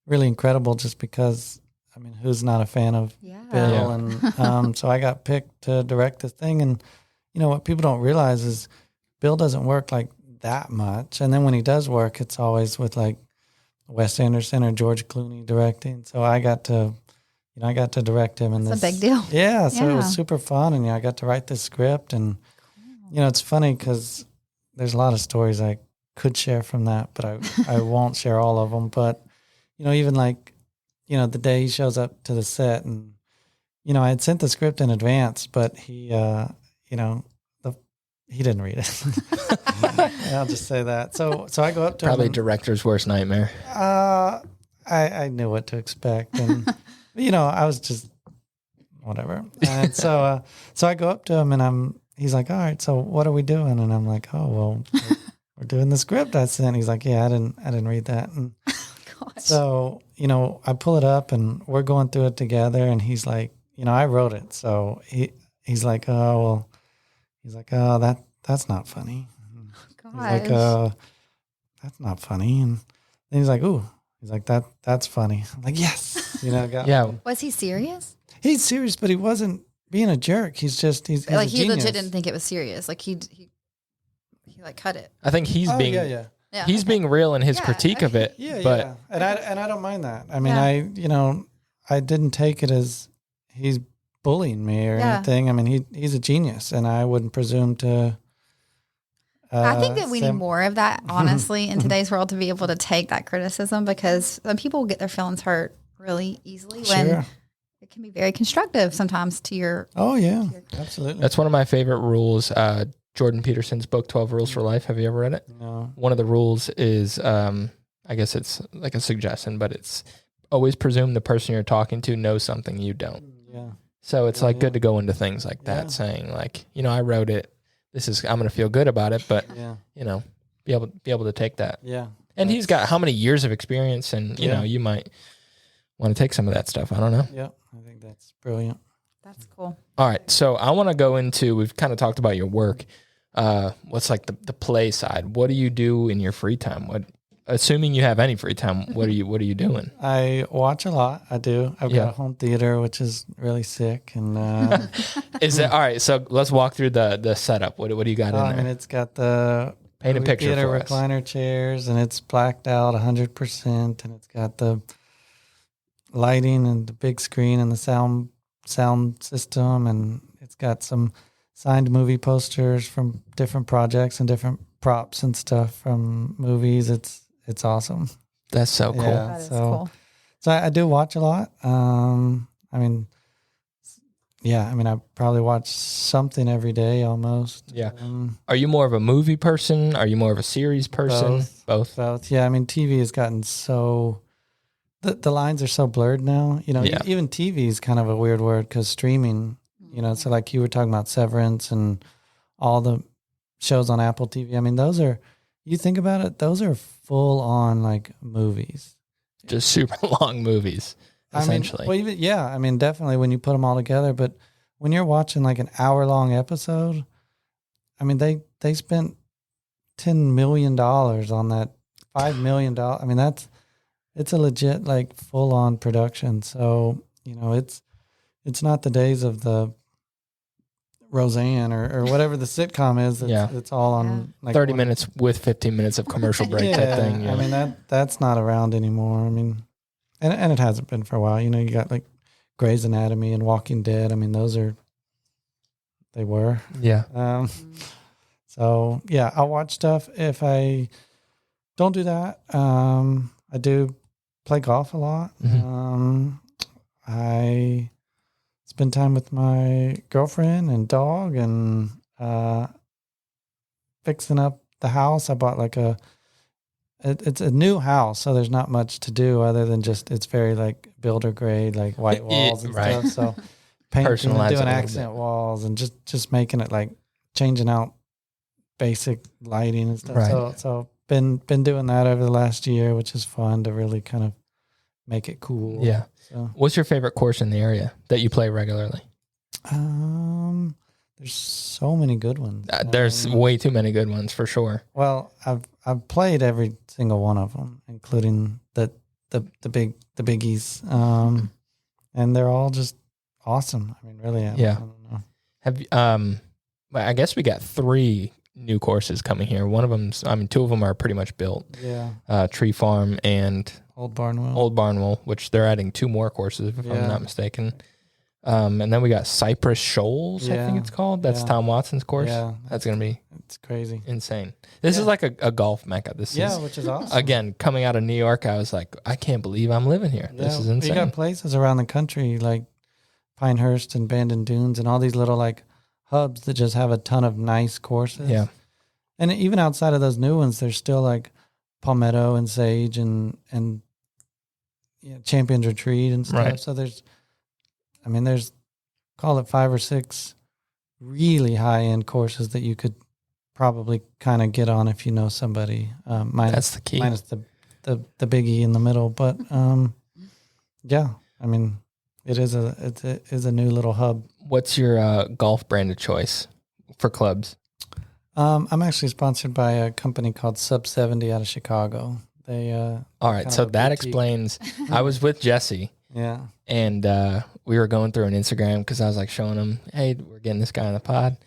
really incredible just because, I mean, who's not a fan of Bill? Yeah. And so I got picked to direct this thing. And, what people don't realize is Bill doesn't work like that much, and then when he does work, it's always with like Wes Anderson or George Clooney directing. So I got to direct him in this. It's a big deal. Yeah, so it was super fun, and I got to write this script, and it's funny because there's a lot of stories I could share from that, but I won't share all of them. But even like the day he shows up to the set, and I had sent the script in advance, but he he didn't read it. I'll just say that. So I go up to probably him. Director's worst nightmare. I knew what to expect, and I was just whatever. And so I go up to him, and he's like, all right, so what are we doing? And I'm like, oh well, we're doing the script I sent. He's like, yeah, I didn't read that. And So, I pull it up and we're going through it together, and he's like, I wrote it. So he's like, oh, that's not funny. Gosh. He's like, that's not funny. And then he's like, ooh, that's funny. I'm like, yes. Yeah. Was he serious? He's serious, but he wasn't being a jerk. He's like, a he genius. legit didn't think it was serious. Like, he like cut it. I think he's being he's being real in his critique of it. Yeah, but yeah. And I don't mind that. I mean, I didn't take it as he's bullying me or anything. I mean, he's a genius, and I wouldn't presume to. I think that we need more of that, honestly, in today's world, to be able to take that criticism, because some people get their feelings hurt really easily when it can be very constructive sometimes to your. Oh yeah, absolutely. That's one of my favorite rules. Jordan Peterson's book, 12 Rules for Life. Have you ever read it? No. One of the rules is, I guess it's like a suggestion, but it's always presume the person you're talking to knows something you don't. Yeah. So it's good to go into things like that, saying like, I wrote it. I'm going to feel good about it, but be able to take that. Yeah. And he's got how many years of experience, and you might want to take some of that stuff. I don't know. Yeah, I think that's brilliant. That's cool. All right, so I want to go into. We've kind of talked about your work. What's like the play side? What do you do in your free time? Assuming you have any free time, what are you doing? I watch a lot. I do. I've got a home theater, which is really sick. And is it all right? So let's walk through the setup. What do you got in there? I mean, it's got the paint a picture theater for us. Recliner chairs, and it's blacked out 100%, and it's got the lighting and the big screen and the sound system, and it's got some signed movie posters from different projects and different props and stuff from movies. It's awesome. That's so cool. Yeah, That is cool. So I do watch a lot. I mean, I probably watch something every day almost. Yeah. Are you more of a movie person? Are you more of a series person? Both. Yeah. I mean, TV has gotten so, the lines are so blurred now. Even TV is kind of a weird word because streaming, so like you were talking about Severance and all the shows on Apple TV. I mean, you think about it, those are full on like movies. Just super long movies, essentially. I mean, definitely when you put them all together. But when you're watching like an hour-long episode, I mean, they spent $10 million on that, $5 million. I mean, it's a legit like full-on production. So, it's not the days of the Roseanne or whatever the sitcom is. It's all on like 30 minutes with 15 minutes of commercial break type thing. I mean, that's not around anymore. I mean, and it hasn't been for a while. You got like Grey's Anatomy and Walking Dead. I mean, they were. Yeah. So yeah, I'll watch stuff. If I don't do that, I do play golf a lot. Mm-hmm. I spend time with my girlfriend and dog, and fixing up the house. I bought like it's a new house, so there's not much to do other than just, it's very like builder grade, like white walls and stuff. So painting and doing accent walls and just making it like changing out basic lighting and stuff. Right. So been doing that over the last year, which is fun to really kind of make it cool. Yeah. So. What's your favorite course in the area that you play regularly? There's so many good ones. There's way too many good ones for sure. Well, I've played every single one of them, including the biggies. And they're all just awesome. I mean, really. I don't know. Have I guess we got 3 new courses coming here. One of them, 2 of them are pretty much built. Yeah. Tree Farm and Old Barnwell. Which they're adding 2 more courses, if I'm not mistaken. And then we got Cypress Shoals, I think it's called. That's Tom Watson's course. Yeah. That's going to be crazy. Insane. This is like a golf mecca. This is, which is awesome. Again, coming out of New York, I was like, I can't believe I'm living here. This is insane. You got places around the country like Pinehurst and Bandon Dunes and all these little like hubs that just have a ton of nice courses. Yeah. And even outside of those new ones, there's still like Palmetto and Sage and Champions Retreat and stuff. Right. So there's call it 5 or 6 really high end courses that you could probably kind of get on if you know somebody. That's the key. Minus the the biggie in the middle. But yeah, I mean, it is a new little hub. What's your golf brand of choice for clubs? I'm actually sponsored by a company called Sub 70 out of Chicago. They all right, so that explains. I was with Jesse. Yeah. And we were going through an Instagram because I was like showing him, hey, we're getting this guy on the pod.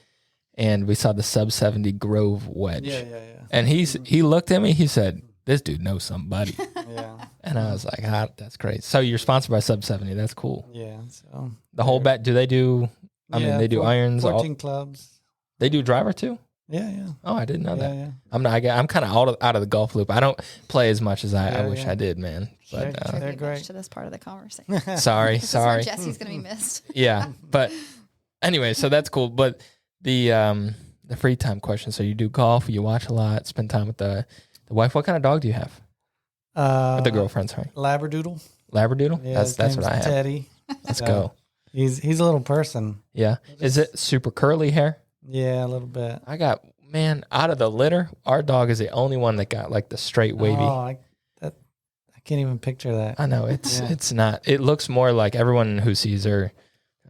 And we saw the Sub 70 Grove wedge. Yeah. And he looked at me, he said, this dude knows somebody. Yeah. And I was like, that's great. So you're sponsored by Sub 70. That's cool. Yeah. So the whole bat, do they do, they do irons? 14 clubs. They do driver too? Yeah. Oh, I didn't know that. Yeah. I'm kind of out of the golf loop. I don't play as much as I wish I did, man. But they're great. To this part of the conversation. Sorry. Jesse's gonna be missed. Yeah, but anyway, so that's cool. But the free time question. So you do golf, you watch a lot, spend time with the wife. What kind of dog do you have? With the girlfriend, sorry. Labradoodle. Labradoodle. Yeah, that's what I have. Teddy. Let's go. He's a little person. Yeah. Is it super curly hair? Yeah, a little bit. I got, man, out of the litter, our dog is the only one that got like the straight wavy. Oh, I can't even picture that. I know it's not. It looks more like everyone who sees her,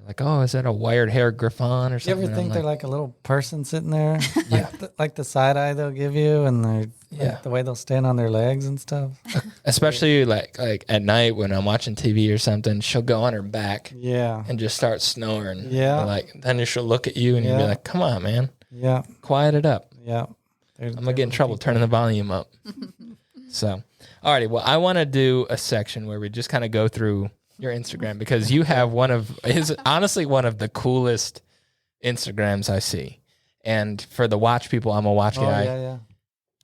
like, oh, is that a wired hair Griffon or something? You ever think they're like a little person sitting there? Yeah. Like the side eye they'll give you, and they're the way they'll stand on their legs and stuff. Especially like at night when I'm watching TV or something, she'll go on her back. Yeah. And just start snoring. Yeah. Like then she'll look at you and you'll be like, come on, man. Yeah. Quiet it up. Yeah. I'm going to get in trouble turning the volume up. So, alrighty. Well, I want to do a section where we just kind of go through your Instagram because you have honestly one of the coolest Instagrams I see. And for the watch people, I'm a watch guy. Yeah.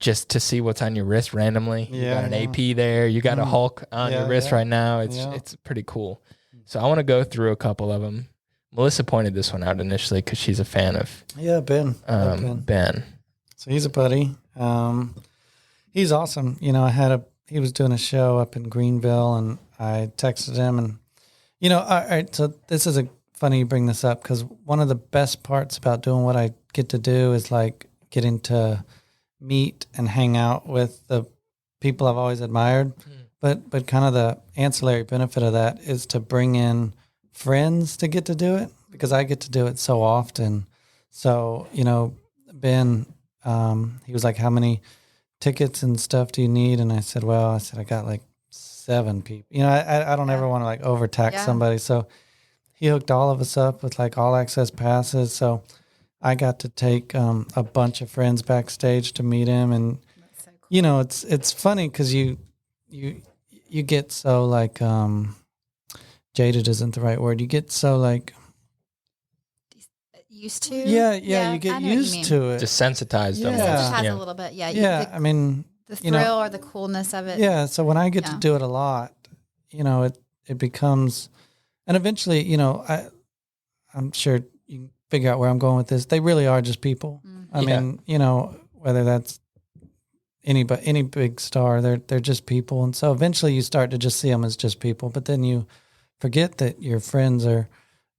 Just to see what's on your wrist randomly. You got an AP there. You got a Hulk on your wrist right now. It's pretty cool. So I want to go through a couple of them. Melissa pointed this one out initially because she's a fan of Ben. Ben. So he's a buddy. He's awesome. You know, he was doing a show up in Greenville, and I texted him, and all right. So this is funny you bring this up because one of the best parts about doing what I get to do is like getting to meet and hang out with the people I've always admired. But kind of the ancillary benefit of that is to bring in friends to get to do it because I get to do it so often. So, Ben, he was like, how many tickets and stuff do you need? And I said, I got like 7 people. I don't ever want to like overtax somebody. So he hooked all of us up with like all access passes. So I got to take a bunch of friends backstage to meet him. And, so cool. It's funny because you get so like, jaded isn't the right word. You get so like used to. Yeah. You get used to it. Desensitized. Desensitized a little bit. Yeah. I mean, the thrill or the coolness of it. Yeah. So when I get to do it a lot, it becomes, and eventually, I'm sure you can figure out where I'm going with this. They really are just people. Mm-hmm. I mean, whether that's any big star, they're just people. And so eventually you start to just see them as just people, but then you forget that your friends are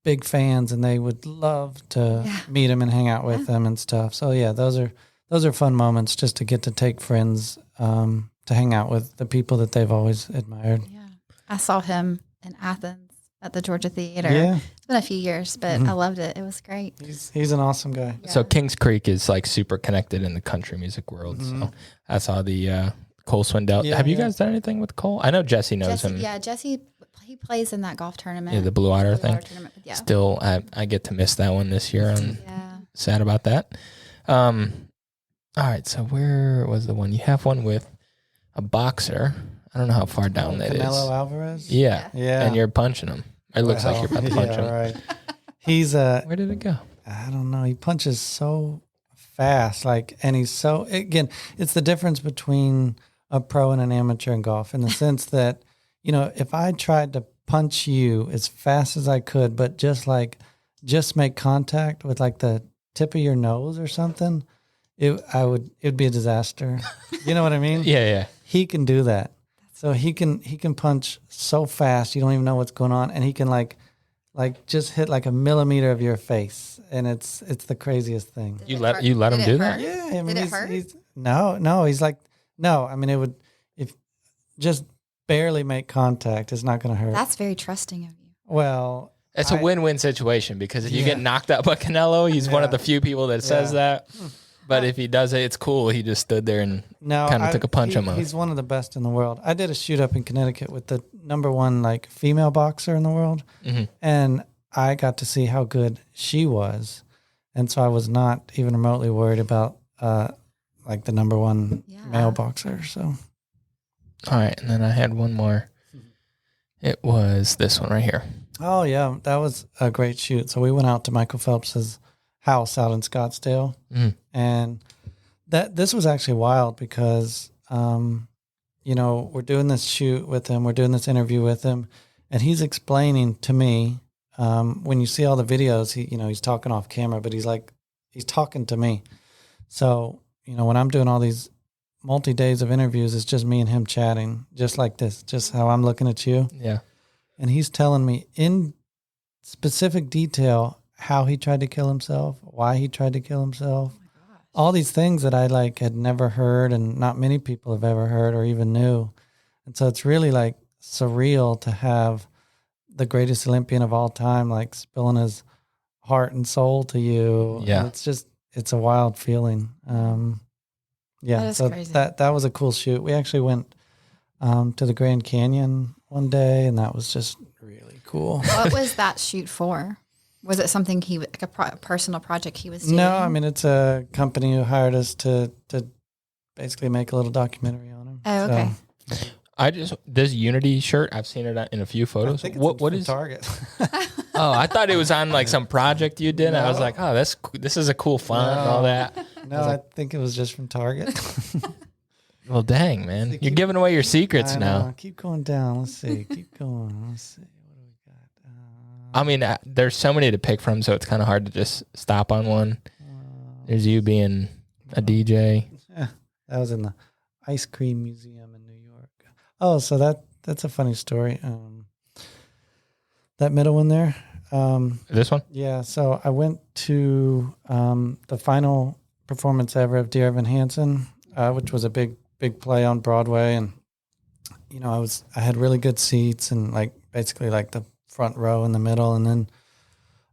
big fans and they would love to meet them and hang out with them and stuff. So yeah, those are fun moments just to get to take friends to hang out with the people that they've always admired. Yeah. I saw him in Athens at the Georgia Theater. Yeah. It's been a few years, but I loved it. It was great. He's an awesome guy. Yeah. So Kings Creek is like super connected in the country music world. Mm-hmm. So I saw the Cole Swindell. Have you guys done anything with Cole? I know Jesse knows him. Yeah, Jesse, he plays in that golf tournament. Yeah, the Blue Otter thing. Yeah. Still, I get to miss that one this year. I'm sad about that. All right, so where was the one? You have one with a boxer. I don't know how far down that is. Canelo Alvarez? Yeah. Yeah. And you're punching him. It looks like you're about to punch him. Right. He's where did it go? I don't know. He punches so fast. And he's so, again, it's the difference between a pro and an amateur in golf in the sense that, if I tried to punch you as fast as I could, but just make contact with like the tip of your nose or something, it'd be a disaster. You know what I mean? Yeah. He can do that. So he can punch so fast you don't even know what's going on, and he can like just hit like a millimeter of your face, and it's the craziest thing. You let him do that? Yeah, I mean, Did it hurt? No. He's like, no. I mean, it would just barely make contact, it's not going to hurt. That's very trusting of you. Well, it's a win-win situation because if you get knocked out by Canelo, he's one of the few people that says that. But if he does it, it's cool. He just stood there and kind of took a punch on him. He's one of the best in the world. I did a shoot up in Connecticut with the number one like female boxer in the world, and I got to see how good she was, and so I was not even remotely worried about like the number one male boxer. So, all right, and then I had one more. It was this one right here. Oh yeah, that was a great shoot. So we went out to Michael Phelps's house out in Scottsdale, and this was actually wild because we're doing this shoot with him, we're doing this interview with him, and he's explaining to me when you see all the videos, he's talking off camera, but he's talking to me. So when I'm doing all these multi-days of interviews, it's just me and him chatting, just like this, just how I'm looking at you. Yeah, and he's telling me in specific detail how he tried to kill himself, why he tried to kill himself, all these things that I had never heard and not many people have ever heard or even knew. And so it's really surreal to have the greatest Olympian of all time, spilling his heart and soul to you. Yeah. And it's a wild feeling. So crazy. that was a cool shoot. We actually went to the Grand Canyon one day, and that was just really cool. What was that shoot for? Was it something a personal project he was doing? No, I mean, it's a company who hired us to basically make a little documentary on him. Oh, okay. This Unity shirt, I've seen it in a few photos. I think What it's is Target? Oh, I thought it was on some project you did. I was like, oh, this is a cool font and all that. No, I think it was just from Target. Well, dang, man. You're giving away your secrets now. Keep going down. Let's see. Keep going. Let's see. What do we got? I mean, there's so many to pick from, so it's kind of hard to just stop on one. There's you being a DJ. Yeah, that was in the Ice Cream Museum in New York. Oh, so that's a funny story. That middle one there. This one? Yeah, so I went to the final performance ever of Dear Evan Hansen, which was a big play on Broadway, and I had really good seats and basically the front row in the middle, and then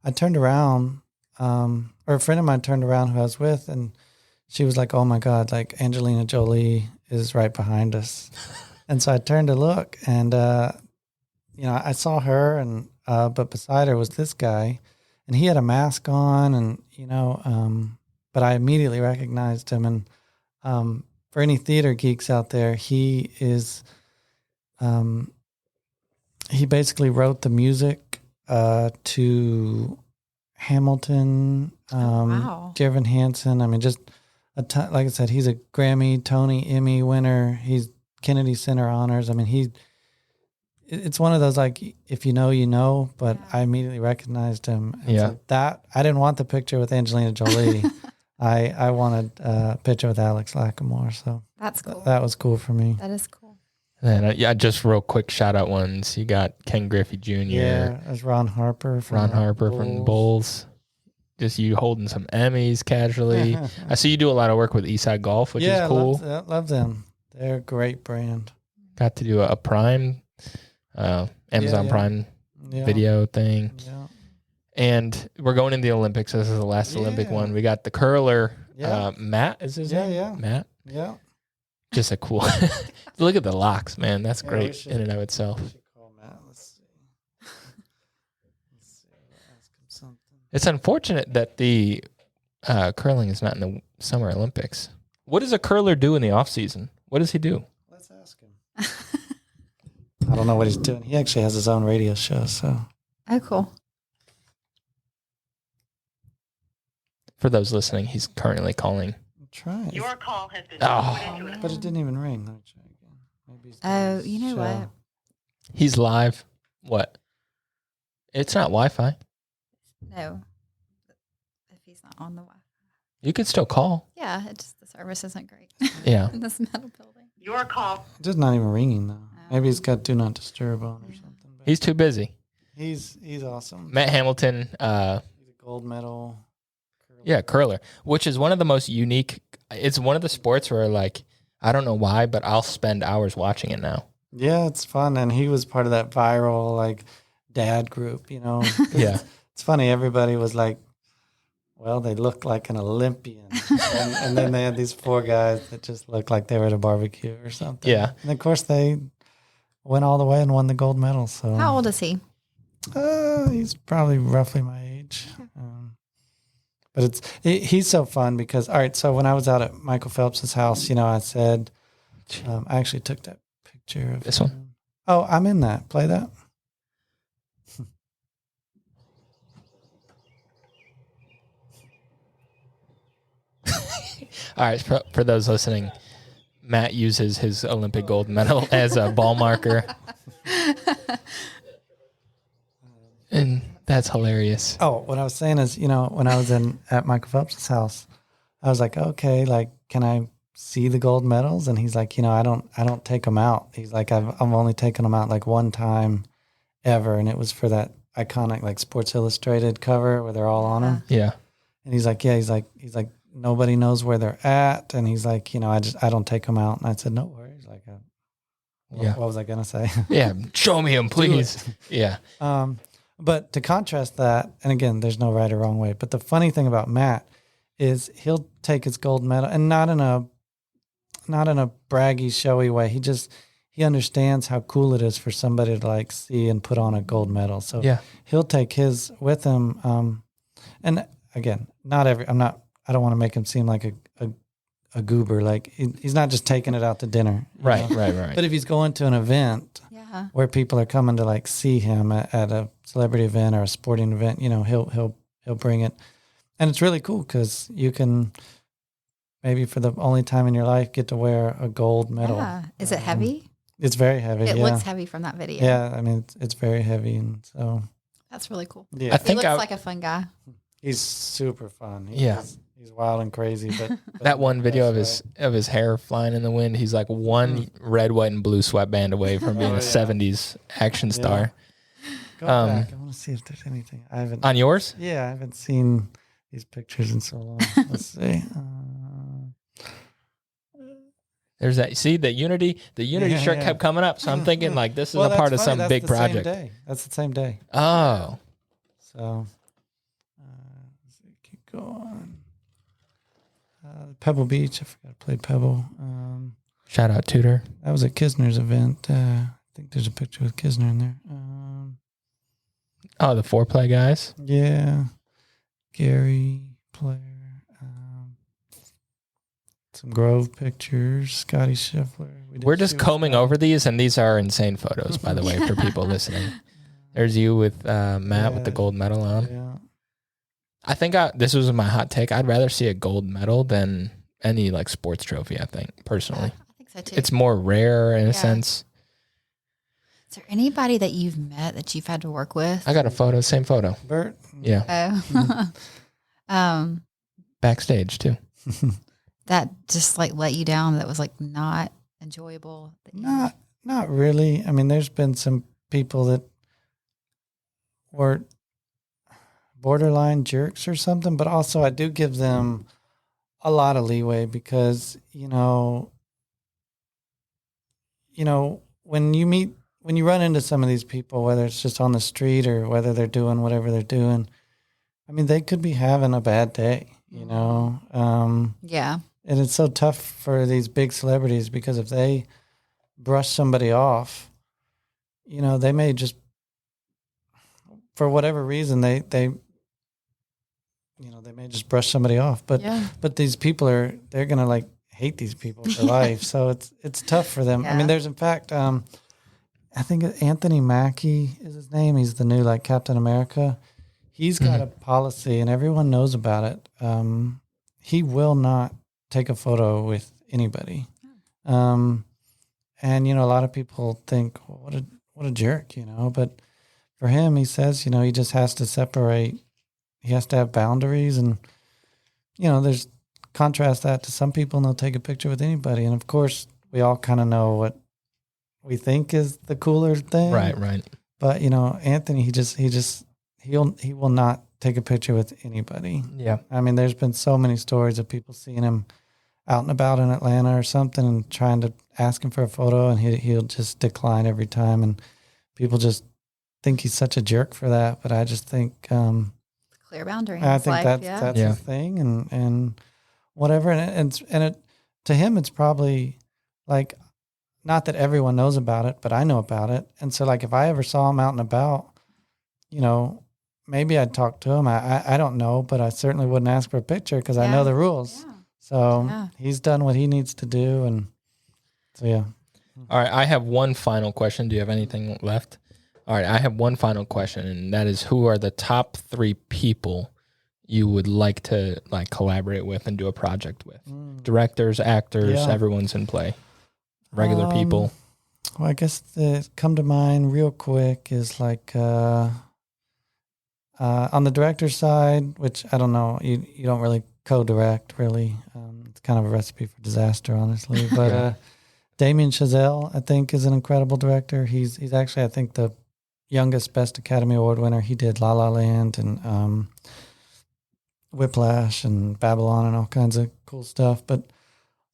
I turned around, or a friend of mine turned around who I was with, and she was like, "Oh my God, Angelina Jolie is right behind us," and so I turned to look, and I saw her, and but beside her was this guy, and he had a mask on, and but I immediately recognized him, and for any theater geeks out there, he is, he basically wrote the music to Hamilton, Wow. Dear Evan Hansen. I mean, just like I said, he's a Grammy, Tony, Emmy winner. He's Kennedy Center honors. I mean, it's one of those if you know, you know. But I immediately recognized him. And so that I didn't want the picture with Angelina Jolie. I wanted a picture with Alex Lacamoire, so That's cool. That was cool for me. That is cool. And just real quick shout out ones. You got Ken Griffey Jr. Yeah, as Ron Harper from the Bulls. Just you holding some Emmys casually. I see you do a lot of work with Eastside Golf, which is cool. Love them. They're a great brand. Got to do a Prime, Amazon Prime video thing. Yeah. And we're going into the Olympics. This is the last Olympic one. We got the curler, Yeah. Matt, is his name? Yeah. Matt. Yeah. Just a cool. Look at the locks, man. That's Yeah, great in and of itself. We should call Matt. Let's see. Ask him something. It's unfortunate that the curling is not in the Summer Olympics. What does a curler do in the off season? What does he do? Let's ask him. I don't know what he's doing. He actually has his own radio show, so. Oh, cool. For those listening, he's currently calling. Try it. Your call has been forwarded to But it didn't even ring. Let me try again. Maybe he's doing Oh, his you know show. what? He's live. What? It's not Wi-Fi. No. If he's not on the Wi-Fi. You could still call. Yeah, the service isn't great Yeah. in this metal building. Your call. It's just not even ringing though. Maybe he's got Do Not Disturb on or something. But He's too busy. he's awesome. Matt Hamilton, He's a gold medal. curler, which is one of the most unique. It's one of the sports where I don't know why, but I'll spend hours watching it now. Yeah, it's fun. And he was part of that viral, like, dad group, you know. Yeah. It's funny. Everybody was like, well, they look like an Olympian. and then they had these 4 guys that just looked like they were at a barbecue or something. Yeah. And of course, they went all the way and won the gold medal. So How old is he? He's probably roughly my age. But he's so fun because, all right, so when I was out at Michael Phelps's house, you know, I said, I actually took that picture of This one? Oh, I'm in that. Play that. All right, for those listening, Matt uses his Olympic gold medal as a ball marker. And that's hilarious. Oh, what I was saying is, you know, when I was at Michael Phelps's house, I was like, okay, like, can I see the gold medals? And he's like, you know, I don't take them out. He's like, I've only taken them out like one time ever, and it was for that iconic like Sports Illustrated cover where they're all on them. Yeah. And he's like, yeah, he's like nobody knows where they're at, and he's like, you know, I don't take them out. And I said, no worries. Like, what was I gonna say? Yeah, show me them, please. Yeah. But to contrast that, and again, there's no right or wrong way, but the funny thing about Matt is he'll take his gold medal, and not in a braggy, showy way. He understands how cool it is for somebody to like see and put on a gold medal. So he'll take his with him. And again, I don't want to make him seem like a goober. Like he's not just taking it out to dinner. Right. But if he's going to an event where people are coming to like see him at a celebrity event or a sporting event, you know, he'll bring it. And it's really cool because you can maybe for the only time in your life get to wear a gold medal. Yeah. Is it heavy? It's very heavy. It looks heavy from that video. Yeah, I mean it's very heavy, and so that's really cool. Yeah, I think he looks like a fun guy. He's super fun. He's wild and crazy. But that one video of his hair flying in the wind, he's like one red, white, and blue sweatband away from being a '70s action star. Go back. I want to see if there's anything I haven't on yours. Yeah, I haven't seen these pictures in so long. Let's see. There's that. See the Unity shirt kept coming up, so I'm thinking like this is a part of some big project. That's the same day. Oh, so let's see, keep going. Pebble Beach. I forgot to play Pebble. Shout out Tudor. That was at Kisner's event. I think there's a picture with Kisner in there. The foreplay guys. Yeah, Gary player. Some Grove pictures, Scotty Scheffler. We're just combing over these, and these are insane photos, by the way, for people listening. There's you with Matt with the gold medal on. Yeah. I think this was my hot take. I'd rather see a gold medal than any like sports trophy, I think, personally. I think so too. It's more rare in a sense. Is there anybody that you've met that you've had to work with? I got a photo, same photo. Bert? Yeah. Oh. Backstage too. That just like let you down, that was like not enjoyable? Not really. I mean, there's been some people that were borderline jerks or something, but also I do give them a lot of leeway because, you know, when you run into some of these people, whether it's just on the street or whether they're doing whatever they're doing, I mean, they could be having a bad day, you know? Yeah. And it's so tough for these big celebrities because if they brush somebody off, you know, they may just, for whatever reason, they may just brush somebody off. But these people they're going to like hate these people for life. So it's tough for them. Yeah. I mean, there's in fact, I think Anthony Mackie is his name. He's the new like Captain America. He's got a policy and everyone knows about it. He will not take a photo with anybody. And, you know, a lot of people think, well, what a jerk, you know, but for him, he says, you know, he just has to separate. He has to have boundaries. And, you know, there's contrast that to some people and they'll take a picture with anybody. And of course we all kind of know what we think is the cooler thing. Right. But, you know, Anthony, he will not take a picture with anybody. Yeah. I mean, there's been so many stories of people seeing him out and about in Atlanta or something and trying to ask him for a photo, and he'll just decline every time. And people just think he's such a jerk for that. But I just think clear boundary. I think that's his thing, and whatever. And it to him, it's probably like, not that everyone knows about it, but I know about it. And so, like, if I ever saw him out and about, you know, maybe I'd talk to him. I don't know, but I certainly wouldn't ask for a picture because I know the rules. Yeah. So he's done what he needs to do. And so, yeah. All right. I have one final question. Do you have anything left? All right. I have one final question, and that is, who are the top 3 people you would like to collaborate with and do a project with? Directors, actors, everyone's in play. Regular people. Well, I guess that come to mind real quick is like on the director side, which I don't know, you don't really co-direct really. It's kind of a recipe for disaster, honestly. But Damien Chazelle, I think, is an incredible director. He's actually, I think, the youngest Best Academy Award winner. He did La La Land and Whiplash and Babylon and all kinds of cool stuff. But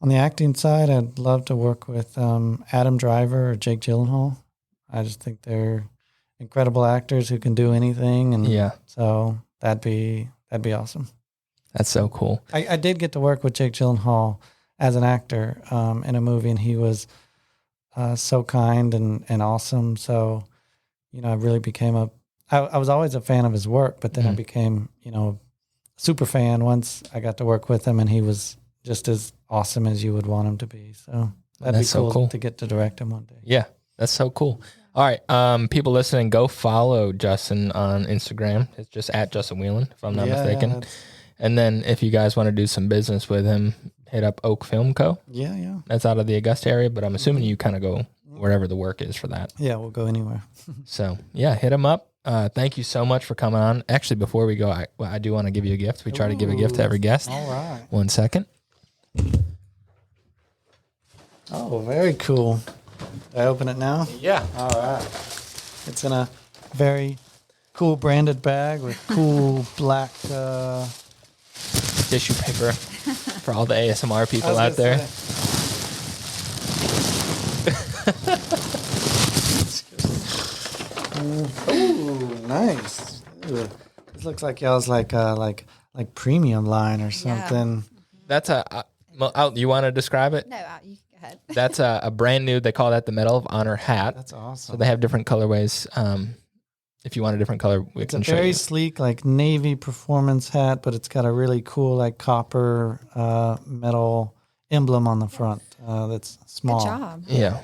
on the acting side, I'd love to work with Adam Driver or Jake Gyllenhaal. I just think they're incredible actors who can do anything, and so that'd be awesome. That's so cool. I did get to work with Jake Gyllenhaal as an actor in a movie, and he was so kind and awesome. So, you know, I really became I was always a fan of his work, but then I became, you know, a super fan once I got to work with him, and he was just as awesome as you would want him to be. So that'd be cool to get to direct him one day. Yeah, that's so cool. All right, people listening, go follow Justin on Instagram. It's just at Justin Wheelon, if I'm not mistaken. And then if you guys want to do some business with him, hit up Oak Film Co. Yeah. That's out of the Augusta area, but I'm assuming you kind of go wherever the work is for that. Yeah, we'll go anywhere. So, yeah, hit him up. Thank you so much for coming on. Actually, before we go, I do want to give you a gift. We try to give a gift to every guest. All right. 1 second. Oh, very cool. Do I open it now? Yeah. All right. It's in a very cool branded bag with cool black tissue paper for all the ASMR people out there. Ooh, nice. Ooh. This looks like y'all's like premium line or something. That's you want to describe it? No, you go ahead. That's a brand new, they call that the Medal of Honor hat. That's awesome. So they have different colorways. If you want a different color, we can show you. It's a very sleek, like navy performance hat, but it's got a really cool, like copper metal emblem on the front. That's small. Good job. Yeah.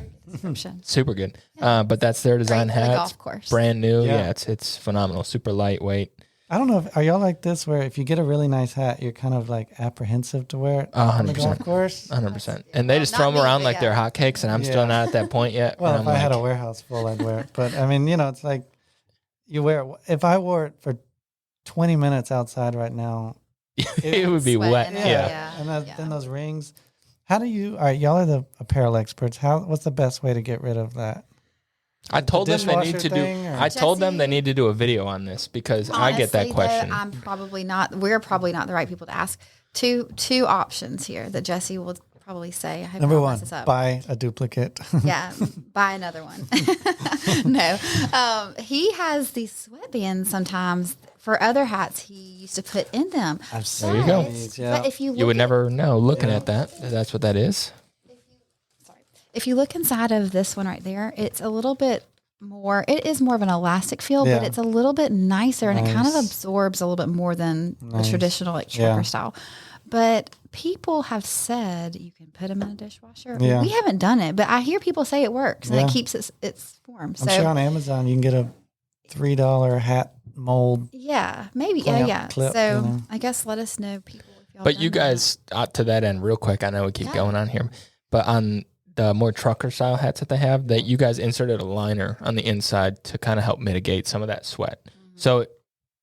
Super good. Yeah. But that's their design hat. The golf course. Brand new. Yeah, it's phenomenal. Super lightweight. I don't know. Are y'all like this where if you get a really nice hat, you're kind of like apprehensive to wear it on the golf course? 100%. And they just throw them around like they're hotcakes, and I'm still not at that point yet. Well, if I had a warehouse full, I'd wear it. But I mean, you know, it's like you wear it. If I wore it for 20 minutes outside right now, it would be wet. Yeah. And then those rings. How do you? All right, y'all are the apparel experts. What's the best way to get rid of that? I told them they need to do. I told them they need to do a video on this because honestly, I get that question. Though, I'm probably not. We're probably not the right people to ask. Two options here that Jesse will probably say. I hope Number one, buy a duplicate. Yeah, buy another one. No, he has these sweatbands sometimes. For other hats, he used to put in them. There you go. But if you would never know looking at that. That's what that is. If you look inside of this one right there, it's a little bit more, it is more of an elastic feel, but it's a little bit nicer and it kind of absorbs a little bit more than the traditional like trucker style. But people have said you can put them in a dishwasher. Yeah. We haven't done it, but I hear people say it works and it keeps its form. I'm sure on Amazon you can get a $3 hat mold. Yeah, maybe. Yeah. Clip, so you know. I guess let us know, people. If y'all but you guys, to that end, real quick, I know we keep going on here, but on the more trucker style hats that they have, that you guys inserted a liner on the inside to kind of help mitigate some of that sweat. Mm-hmm. So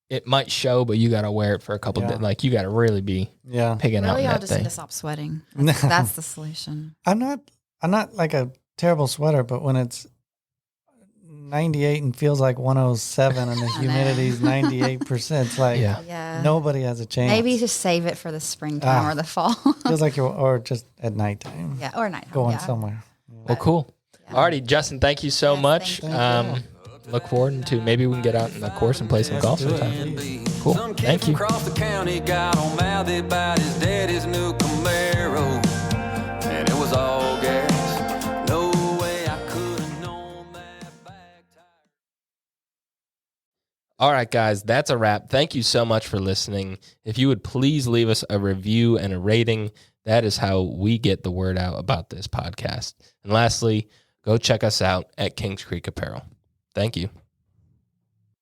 it might show, but you got to wear it for a couple of days. Like you got to really be picking out that thing. Really, I'll just need to stop sweating. That's the solution. I'm not like a terrible sweater, but when it's 98 and feels like 107 and the humidity's 98%. It's like nobody has a chance. Maybe just save it for the springtime or the fall. Feels like or just at nighttime. Yeah, or nighttime. Going somewhere. Well, cool. Alrighty, Justin, thank you so much. Look forward to maybe we can get out in the course and play some golf sometime. Cool. Thank you. Across the county got on mouthy about his daddy's new Camaro, and it was all gas. No way I could have known that back tire. All right, guys, that's a wrap. Thank you so much for listening. If you would please leave us a review and a rating, that is how we get the word out about this podcast. And lastly, go check us out at Kings Creek Apparel. Thank you.